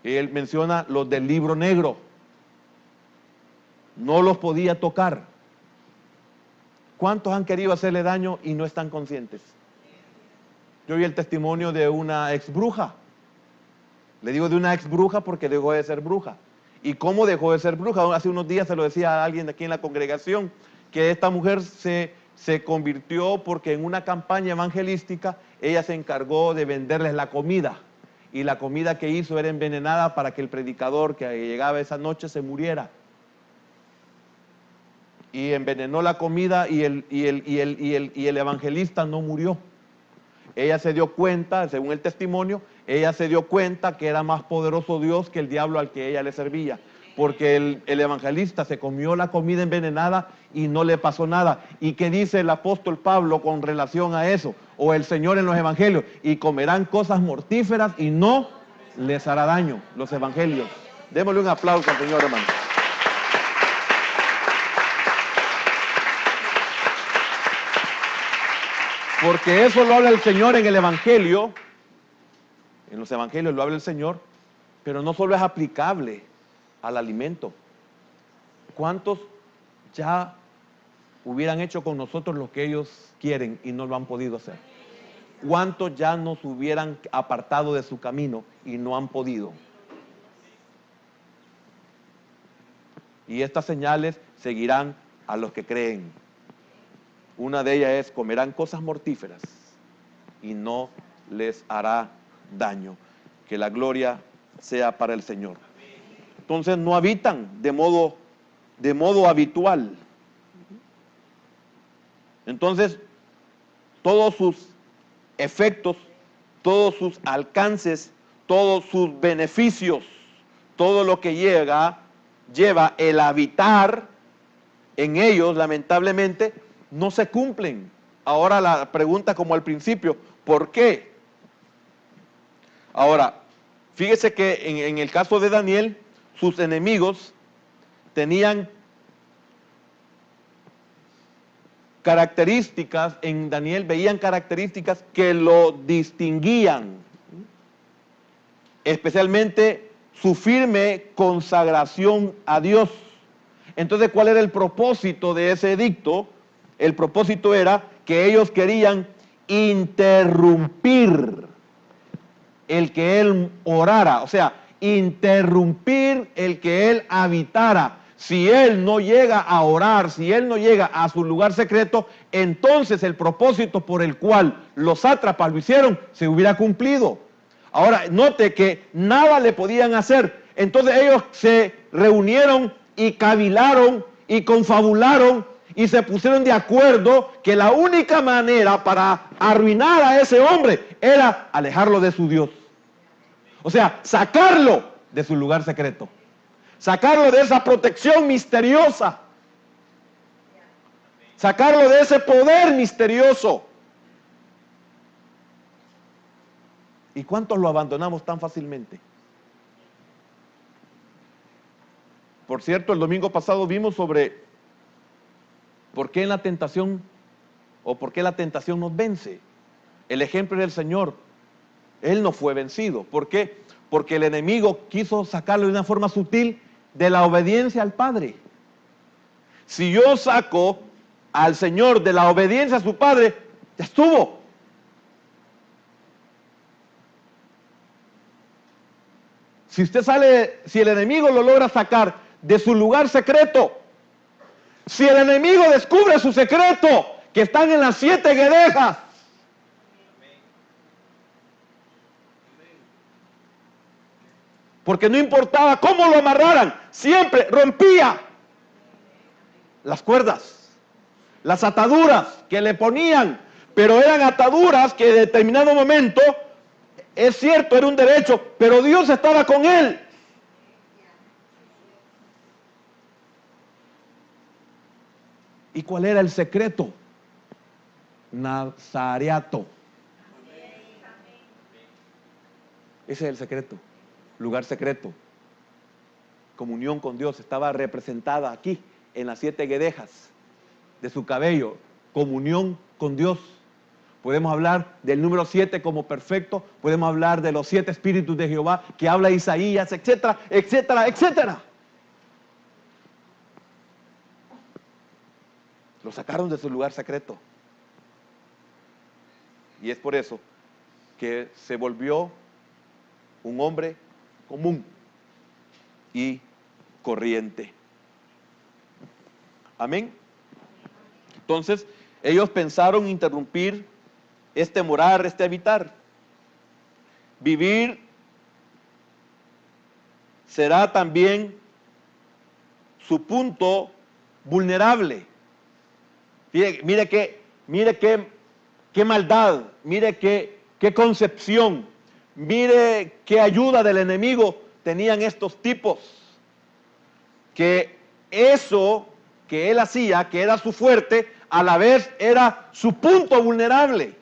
Él menciona los del libro negro. No los podía tocar. ¿Cuántos han querido hacerle daño y no están conscientes? Yo vi el testimonio de una ex bruja. Le digo de una ex bruja porque dejó de ser bruja. ¿Y cómo dejó de ser bruja? Hace unos días se lo decía a alguien de aquí en la congregación, que esta mujer se convirtió porque en una campaña evangelística ella se encargó de venderles la comida. Y la comida que hizo era envenenada para que el predicador que llegaba esa noche se muriera. Y envenenó la comida y el evangelista no murió. Ella se dio cuenta, según el testimonio, ella se dio cuenta que era más poderoso Dios que el diablo al que ella le servía. Porque el evangelista se comió la comida envenenada y no le pasó nada. ¿Y qué dice el apóstol Pablo con relación a eso? O el Señor en los evangelios, y comerán cosas mortíferas y no les hará daño. Los evangelios. Démosle un aplauso al Señor, hermano. Porque eso lo habla el Señor en el Evangelio, en los Evangelios lo habla el Señor, pero no solo es aplicable al alimento. ¿Cuántos ya hubieran hecho con nosotros lo que ellos quieren y no lo han podido hacer? ¿Cuántos ya nos hubieran apartado de su camino y no han podido? Y estas señales seguirán a los que creen. Una de ellas es, comerán cosas mortíferas y no les hará daño. Que la gloria sea para el Señor. Entonces no habitan de modo habitual. Entonces todos sus efectos, todos sus alcances, todos sus beneficios, todo lo que lleva el habitar en ellos, lamentablemente, no se cumplen. Ahora la pregunta como al principio, ¿por qué? Ahora, fíjese que en el caso de Daniel, sus enemigos tenían características, en Daniel veían características que lo distinguían, especialmente su firme consagración a Dios. Entonces, ¿cuál era el propósito de ese edicto? El propósito era que ellos querían interrumpir el que él orara, o sea, interrumpir el que él habitara. Si él no llega a orar, si él no llega a su lugar secreto, entonces el propósito por el cual los sátrapas lo hicieron se hubiera cumplido. Ahora, note que nada le podían hacer. Entonces ellos se reunieron y cavilaron y confabularon y se pusieron de acuerdo que la única manera para arruinar a ese hombre era alejarlo de su Dios. O sea, sacarlo de su lugar secreto. Sacarlo de esa protección misteriosa. Sacarlo de ese poder misterioso. ¿Y cuántos lo abandonamos tan fácilmente? Por cierto, el domingo pasado vimos sobre por qué en la tentación o por qué la tentación nos vence. El ejemplo del Señor. Él no fue vencido. ¿Por qué? Porque el enemigo quiso sacarlo de una forma sutil de la obediencia al Padre. Si yo saco al Señor de la obediencia a su Padre, ya estuvo. Si el enemigo lo logra sacar de su lugar secreto, si el enemigo descubre su secreto, que están en las 7 guedejas, porque no importaba cómo lo amarraran, siempre rompía las cuerdas, las ataduras que le ponían, pero eran ataduras que en determinado momento, es cierto, era un derecho, pero Dios estaba con él. ¿Y cuál era el secreto? Nazareato. Ese es el secreto, lugar secreto. Comunión con Dios estaba representada aquí, en las 7 guedejas de su cabello. Comunión con Dios. Podemos hablar del número 7 como perfecto, podemos hablar de los 7 espíritus de Jehová que habla Isaías, etcétera, etcétera, etcétera. Lo sacaron de su lugar secreto. Y es por eso que se volvió un hombre común y corriente. Amén. Entonces, ellos pensaron interrumpir este morar, este habitar. Vivir será también su punto vulnerable. Mire qué maldad, mire qué concepción, mire qué ayuda del enemigo tenían estos tipos. Que eso que él hacía, que era su fuerte, a la vez era su punto vulnerable.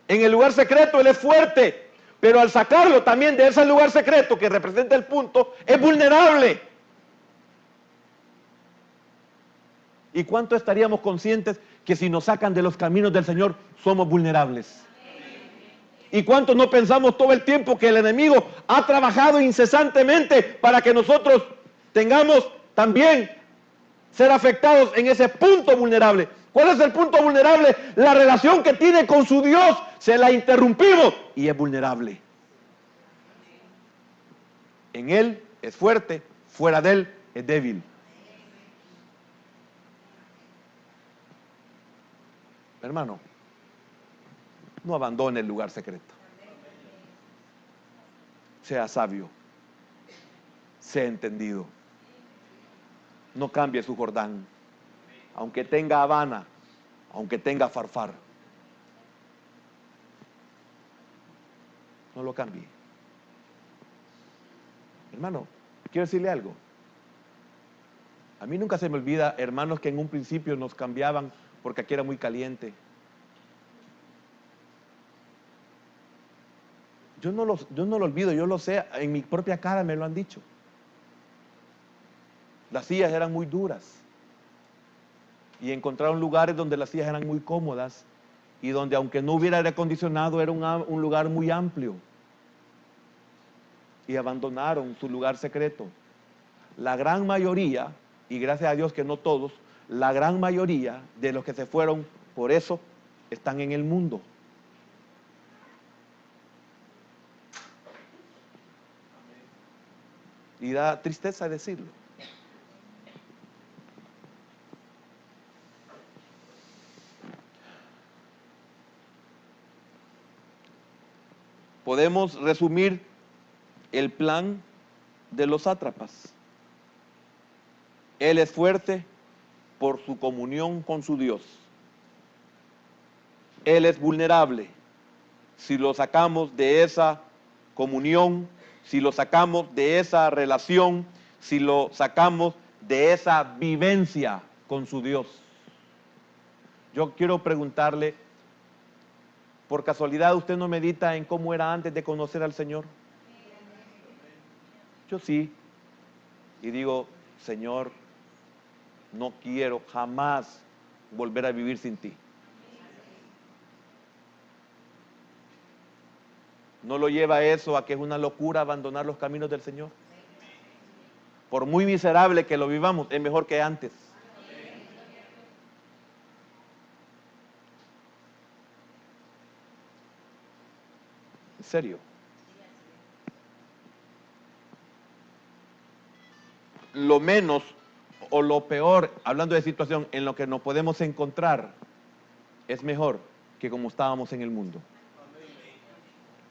En el lugar secreto él es fuerte, pero al sacarlo también de ese lugar secreto que representa el punto, es vulnerable. ¿Y cuánto estaríamos conscientes que si nos sacan de los caminos del Señor somos vulnerables? ¿Y cuántos no pensamos todo el tiempo que el enemigo ha trabajado incesantemente para que nosotros tengamos también ser afectados en ese punto vulnerable? ¿Cuál es el punto vulnerable? La relación que tiene con su Dios, se la interrumpimos y es vulnerable. En Él es fuerte, fuera de Él es débil. Hermano, no abandone el lugar secreto. Sea sabio, sea entendido. No cambie su Jordán, aunque tenga Habana, aunque tenga Farfar. No lo cambie. Hermano, quiero decirle algo. A mí nunca se me olvida, hermanos, que en un principio nos cambiaban porque aquí era muy caliente. Yo no lo olvido, yo lo sé, en mi propia cara me lo han dicho. Las sillas eran muy duras. y encontraron lugares donde las sillas eran muy cómodas y donde, aunque no hubiera aire acondicionado, era un lugar muy amplio. Y abandonaron su lugar secreto. La gran mayoría, y gracias a Dios que no todos, la gran mayoría de los que se fueron por eso están en el mundo. Y da tristeza decirlo. Podemos resumir el plan de los sátrapas. Él es fuerte por su comunión con su Dios. Él es vulnerable. Si lo sacamos de esa comunión, si lo sacamos de esa relación, si lo sacamos de esa vivencia con su Dios. Yo quiero preguntarle, ¿por casualidad usted no medita en cómo era antes de conocer al Señor? Yo sí. Y digo, Señor, no quiero jamás volver a vivir sin ti. ¿No lo lleva eso a que es una locura abandonar los caminos del Señor? Por muy miserable que lo vivamos, es mejor que antes. En serio. Lo menos o lo peor, hablando de situación en lo que nos podemos encontrar, es mejor que como estábamos en el mundo.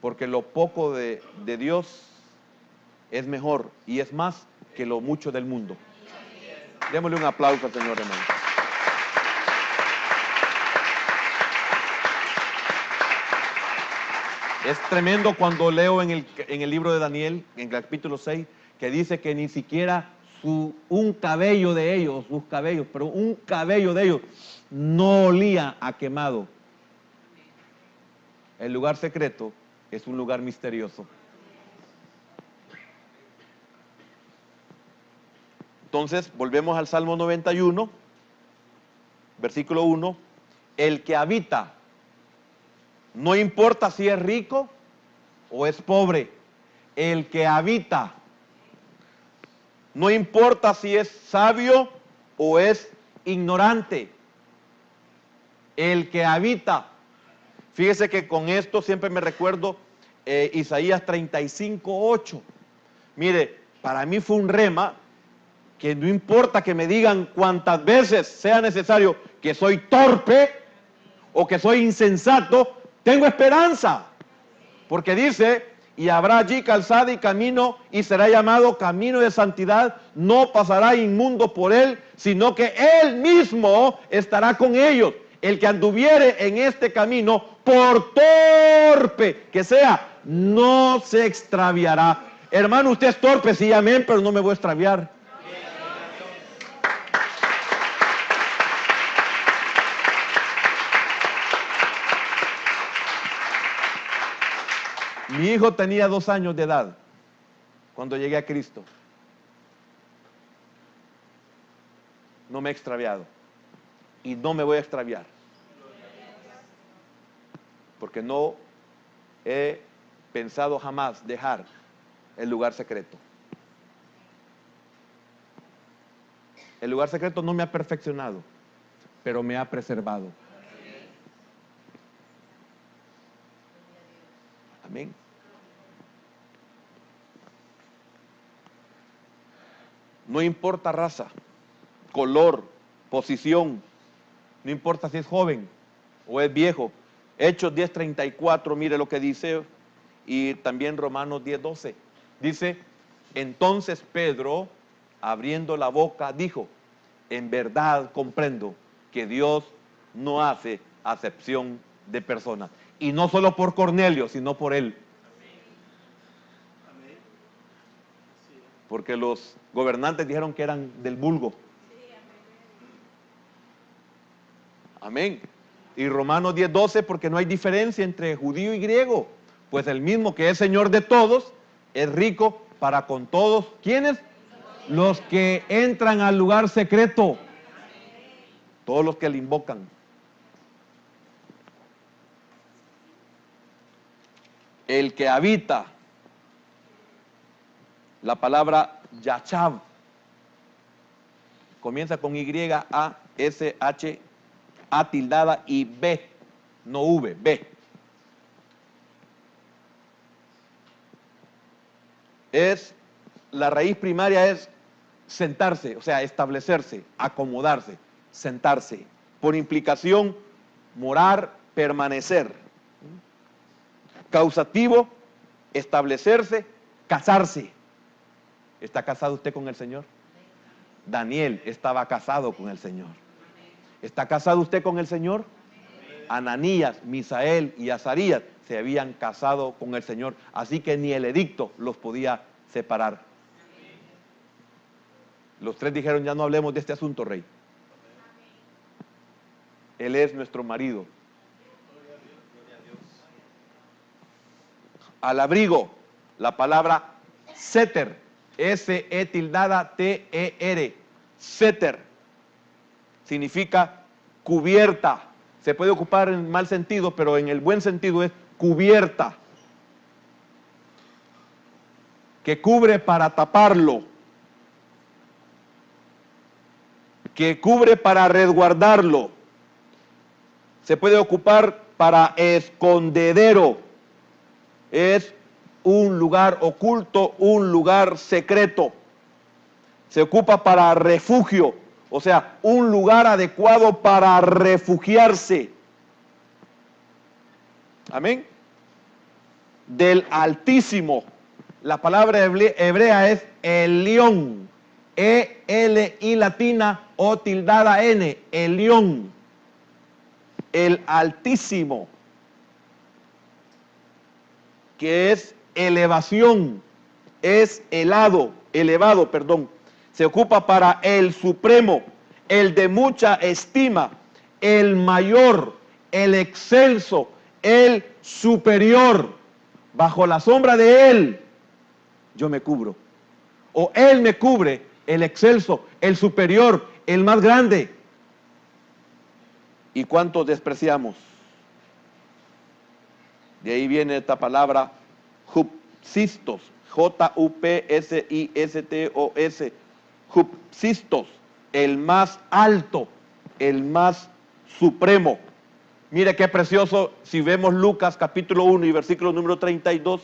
Porque lo poco de Dios es mejor y es más que lo mucho del mundo. Démosle un aplauso al Señor, hermano. Es tremendo cuando leo en el libro de Daniel, en el capítulo 6, que dice que ni siquiera un cabello de ellos, sus cabellos, pero un cabello de ellos no olía a quemado. El lugar secreto es un lugar misterioso. Entonces, volvemos al Salmo 91, versículo 1. El que habita, no importa si es rico o es pobre, el que habita, no importa si es sabio o es ignorante, el que habita. Fíjese que con esto siempre me recuerdo Isaías 35:8. Mire, para mí fue un rema que no importa que me digan cuántas veces sea necesario que soy torpe o que soy insensato, tengo esperanza. Porque dice, y habrá allí calzada y camino, y será llamado camino de santidad, no pasará inmundo por él, sino que él mismo estará con ellos. El que anduviere en este camino, por torpe que sea, no se extraviará. Hermano, usted es torpe, sí, amén, pero no me voy a extraviar. Mi hijo tenía 2 años de edad cuando llegué a Cristo. No me he extraviado y no me voy a extraviar, porque no he pensado jamás dejar el lugar secreto. El lugar secreto no me ha perfeccionado, pero me ha preservado. Amén. No importa raza, color, posición, no importa si es joven o es viejo. Hechos 10:34, mire lo que dice, y también Romanos 10:12. Dice, entonces Pedro, abriendo la boca, dijo, en verdad comprendo que Dios no hace acepción de personas. Y no solo por Cornelio, sino por él. Porque los gobernantes dijeron que eran del vulgo. Amén. Y Romanos 10:12, porque no hay diferencia entre judío y griego, pues el mismo que es Señor de todos, es rico para con todos. ¿Quiénes? Los que entran al lugar secreto. todos los que le invocan. El que habita, la palabra Yashab, comienza con Y, A, S, H, A tildada y B, no V, B. La raíz primaria es sentarse, o sea, establecerse, acomodarse, sentarse. Por implicación, morar, permanecer. Causativo, establecerse, casarse. ¿Está casado usted con el Señor? Daniel estaba casado con el Señor. ¿Está casado usted con el Señor? Ananías, Misael y Azarías se habían casado con el Señor, así que ni el edicto los podía separar. Los tres dijeron, ya no hablemos de este asunto, rey. Él es nuestro marido. Al abrigo, la palabra seter, S-E tildada T-E-R, seter, significa cubierta. Se puede ocupar en mal sentido, pero en el buen sentido es cubierta, que cubre para taparlo, que cubre para resguardarlo. Se puede ocupar para escondedero. Es un lugar oculto, un lugar secreto. Se ocupa para refugio, o sea, un lugar adecuado para refugiarse. Amén. Del Altísimo. La palabra hebrea es Elión. E-L-I latina o tildada N. Elión. El Altísimo. Que es elevación. Es elevado, perdón. Se ocupa para el Supremo, el de mucha estima, el mayor, el excelso, el superior. Bajo la sombra de Él, yo me cubro. O Él me cubre, el excelso, el superior, el más grande. ¿Y cuántos despreciamos? De ahí viene esta palabra, Jupsistos, J-U-P-S-I-S-T-O-S, Jupsistos, el más alto, el más supremo. Mire qué precioso si vemos Lucas capítulo 1 y versículo número 32.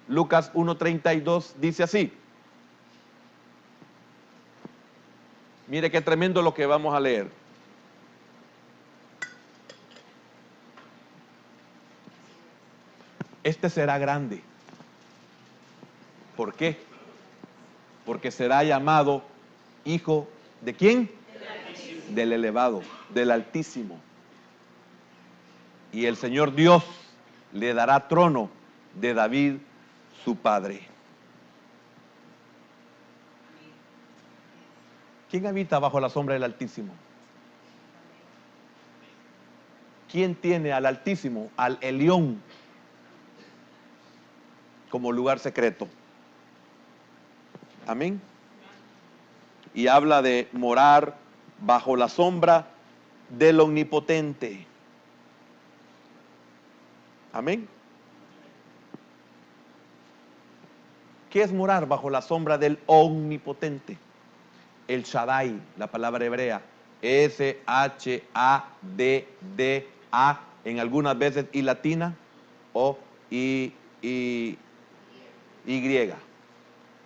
Lucas 1:32 dice así. Mire qué tremendo lo que vamos a leer. Este será grande. ¿Por qué? Porque será llamado hijo ¿de quién? Del elevado, del Altísimo. Y el Señor Dios le dará trono de David, su padre. ¿Quién habita bajo la sombra del Altísimo? ¿Quién tiene al Altísimo, al Elión, como lugar secreto? Amén. Y habla de morar bajo la sombra del Omnipotente. Amén. ¿Qué es morar bajo la sombra del Omnipotente? El Shaddai, la palabra hebrea, S-H-A-D-D-A, en algunas veces y latina o y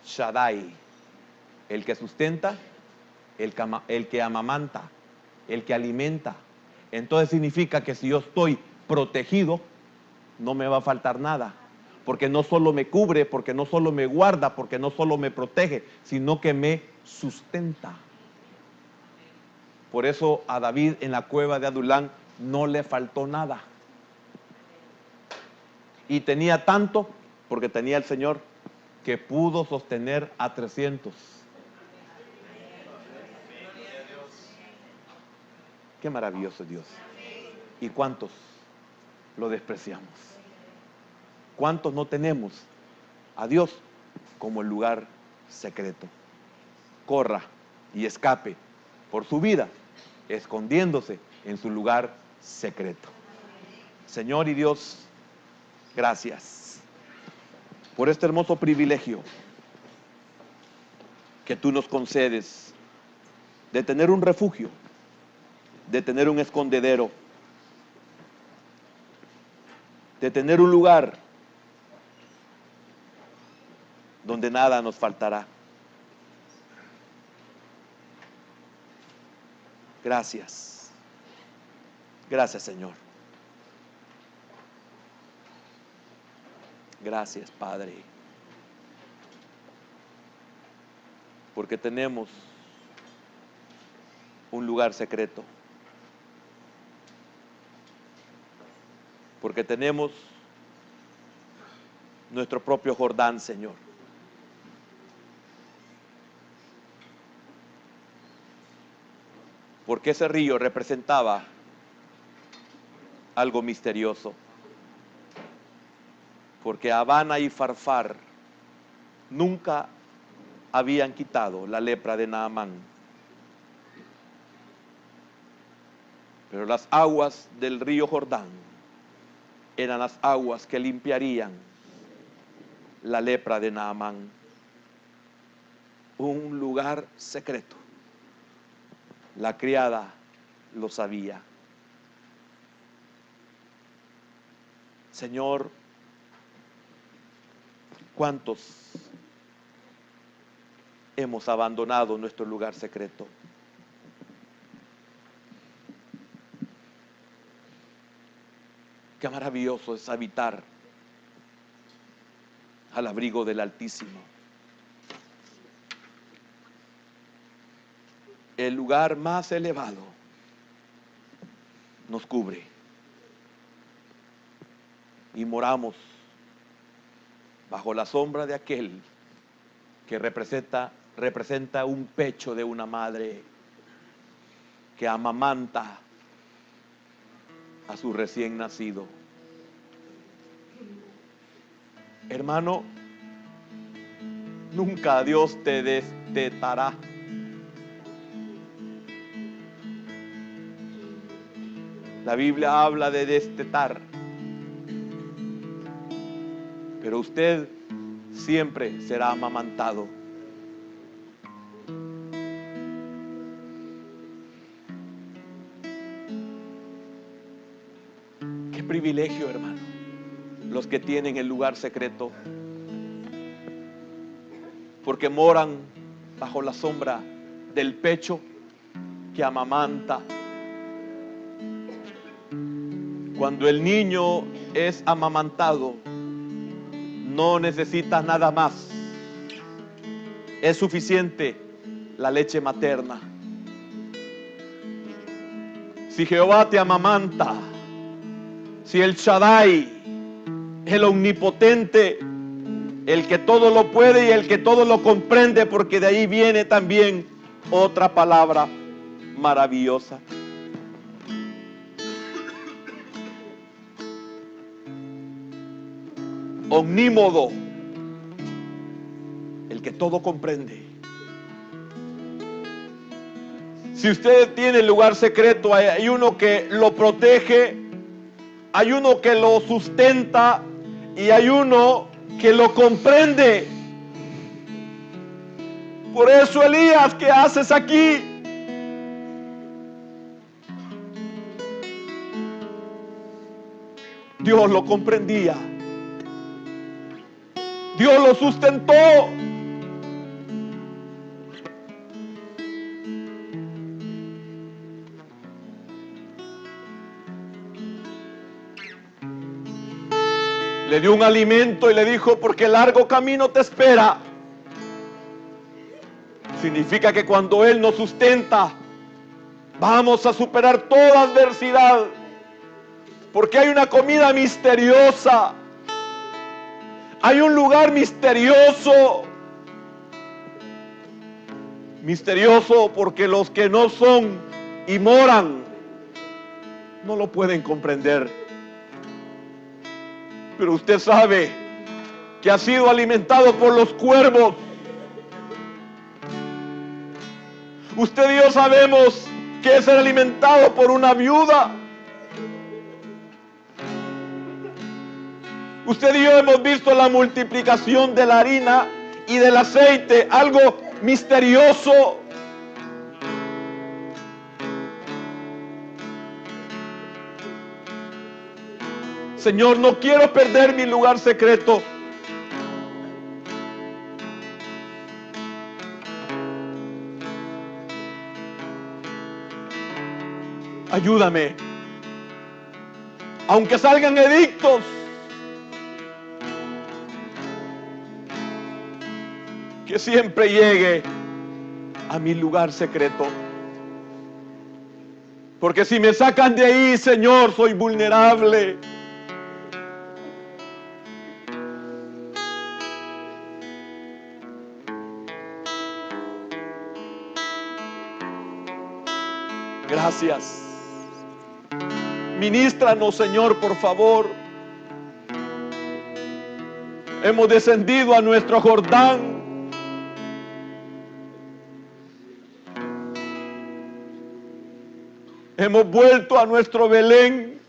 Shaddai, el que sustenta, el que amamanta, el que alimenta. Entonces significa que si yo estoy protegido, no me va a faltar nada, porque no solo me cubre, porque no solo me guarda, porque no solo me protege, sino que me sustenta. Por eso a David en la cueva de Adulán no le faltó nada. Y tenía tanto, porque tenía el Señor, que pudo sostener a 300. Qué maravilloso Dios. ¿Y cuántos lo despreciamos? ¿Cuántos no tenemos a Dios como el lugar secreto? Corra y escape por su vida escondiéndose en su lugar secreto. Señor y Dios, gracias por este hermoso privilegio que tú nos concedes de tener un refugio, de tener un escondedero, de tener un lugar donde nada nos faltará. Gracias. Gracias, Señor. Gracias, Padre. Porque tenemos un lugar secreto. Porque tenemos nuestro propio Jordán, Señor. Porque ese río representaba algo misterioso. Porque Abana y Farfar nunca habían quitado la lepra de Naamán. Pero las aguas del río Jordán eran las aguas que limpiarían la lepra de Naamán. Un lugar secreto. La criada lo sabía. Señor, ¿cuántos hemos abandonado nuestro lugar secreto? Qué maravilloso es habitar al abrigo del Altísimo. El lugar más elevado nos cubre y moramos bajo la sombra de aquel que representa un pecho de una madre que amamanta a su recién nacido. Hermano, nunca Dios te destetará. La Biblia habla de destetar, pero usted siempre será amamantado. Qué privilegio, hermano, los que tienen el lugar secreto, porque moran bajo la sombra del pecho que amamanta. Cuando el niño es amamantado, no necesita nada más. Es suficiente la leche materna. Si Jehová te amamanta, si el Shaddai, el omnipotente, el que todo lo puede y el que todo lo comprende, porque de ahí viene también otra palabra maravillosa. Omnímodo, el que todo comprende. Si usted tiene el lugar secreto, hay uno que lo protege, hay uno que lo sustenta y hay uno que lo comprende. Por eso, Elías, ¿qué haces aquí? Dios lo comprendía. Dios lo sustentó. Le dio un alimento y le dijo, porque largo camino te espera. Significa que cuando Él nos sustenta, vamos a superar toda adversidad. Porque hay una comida misteriosa. Hay un lugar misterioso. Misterioso porque los que no son y moran no lo pueden comprender. Pero usted sabe que ha sido alimentado por los cuervos. Usted y yo sabemos que es ser alimentado por una viuda. Usted y yo hemos visto la multiplicación de la harina y del aceite, algo misterioso. Señor, no quiero perder mi lugar secreto. Ayúdame. Aunque salgan edictos, que siempre llegue a mi lugar secreto. Porque si me sacan de ahí, Señor, soy vulnerable. Gracias. Ministranos, Señor, por favor. Hemos descendido a nuestro Jordán. Hemos vuelto a nuestro Belén.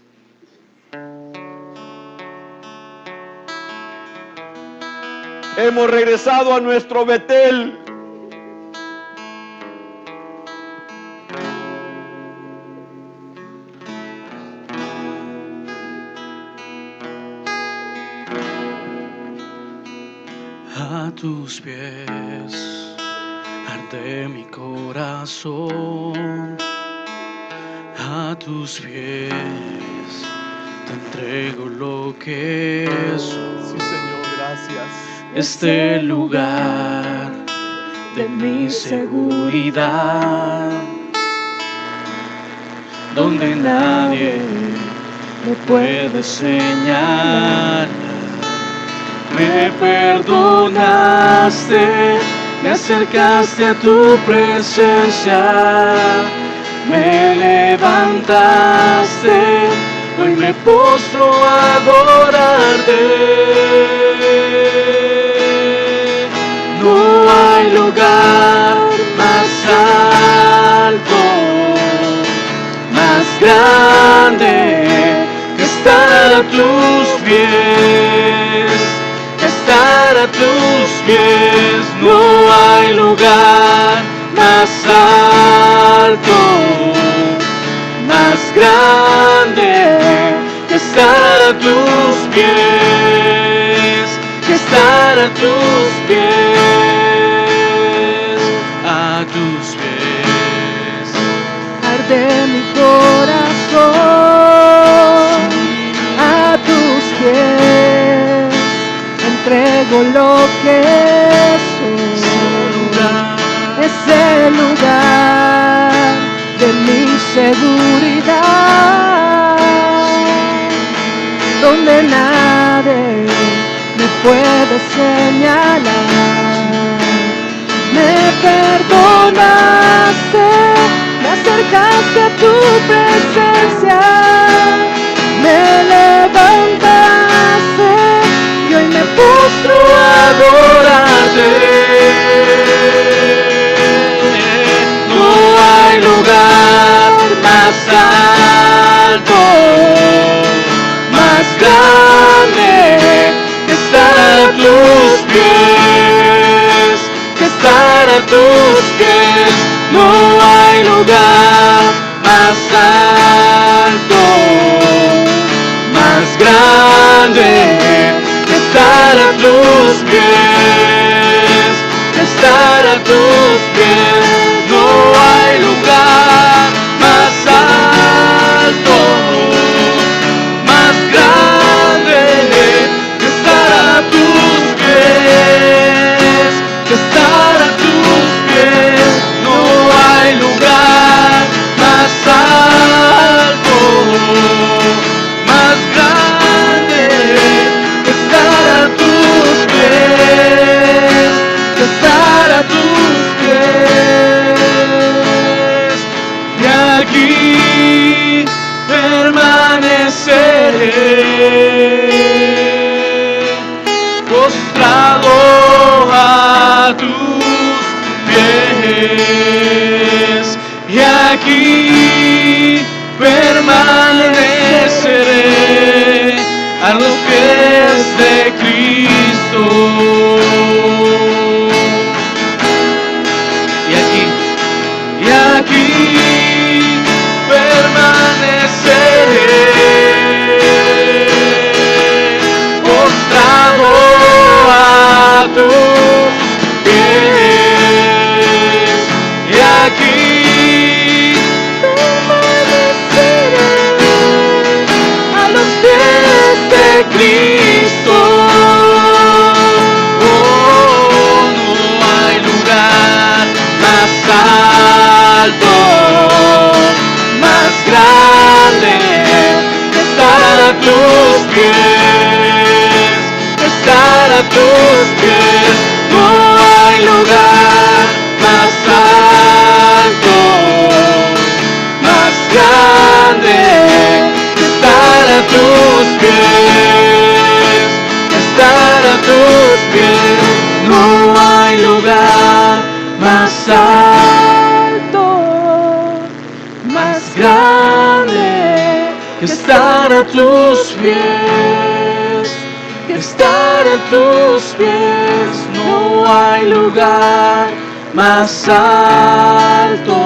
Hemos regresado a nuestro Betel. A tus pies arde mi corazón. A tus pies te entrego lo que soy. Sí, Señor, gracias. Este lugar de mi seguridad, donde nadie me puede señalar. Me perdonaste, me acercaste a tu presencia, me levantaste, hoy me postro a adorarte. No hay lugar más alto, más grande que estar a tus pies. Estar a tus pies, no hay lugar más alto, más grande que estar a tus pies, que estar a tus pies, a tus pies. Arde mi corazón, a tus pies entrego lo que soy. Ese lugar de mi seguridad, donde nadie me puede señalar. Me perdonaste, me acercaste a tu presencia, me levantaste y hoy me postro a adorarte. No hay lugar más alto, más grande que estar a tus pies, que estar a tus pies. No hay lugar más alto, más grande que estar a tus pies, que estar a tus pies. No hay lugar más alto, más grande que estar a tus pies, que estar a tus pies. No hay lugar más alto, más grande que estar a tus pies, que estar a tus pies. tus pies. No hay lugar más alto, más grande que estar a tus pies, que estar a tus pies. No hay lugar más alto, más grande que estar a tus pies, que estar a tus pies. No hay lugar más alto,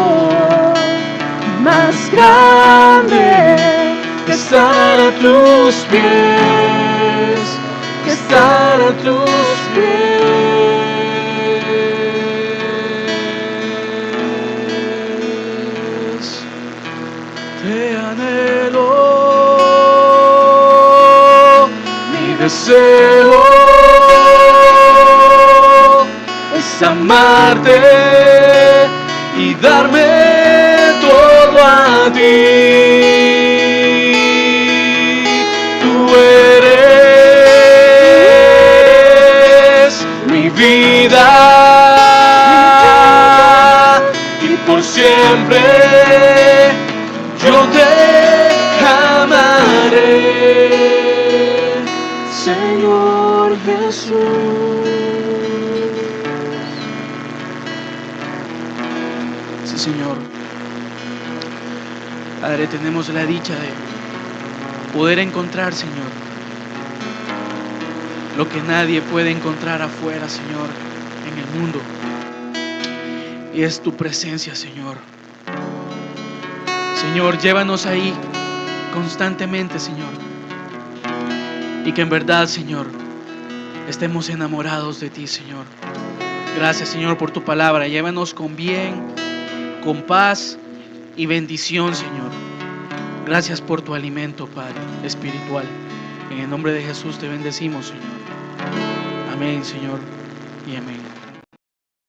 más grande que estar a tus pies, que estar a tus pies. Te anhelo, mi deseo es amarte y darme todo a ti. Tú eres mi vida y por siempre yo te amaré, Señor Jesús. Sí, Señor. Padre, tenemos la dicha de poder encontrar, Señor, lo que nadie puede encontrar afuera, Señor, en el mundo. Y es tu presencia, Señor. Señor, llévanos ahí constantemente, Señor. Y que en verdad, Señor, estemos enamorados de ti, Señor. Gracias, Señor, por tu palabra. Llévanos con bien, con paz y bendición, Señor. Gracias por tu alimento, Padre, espiritual. En el nombre de Jesús te bendecimos, Señor. Amén, Señor, y amén.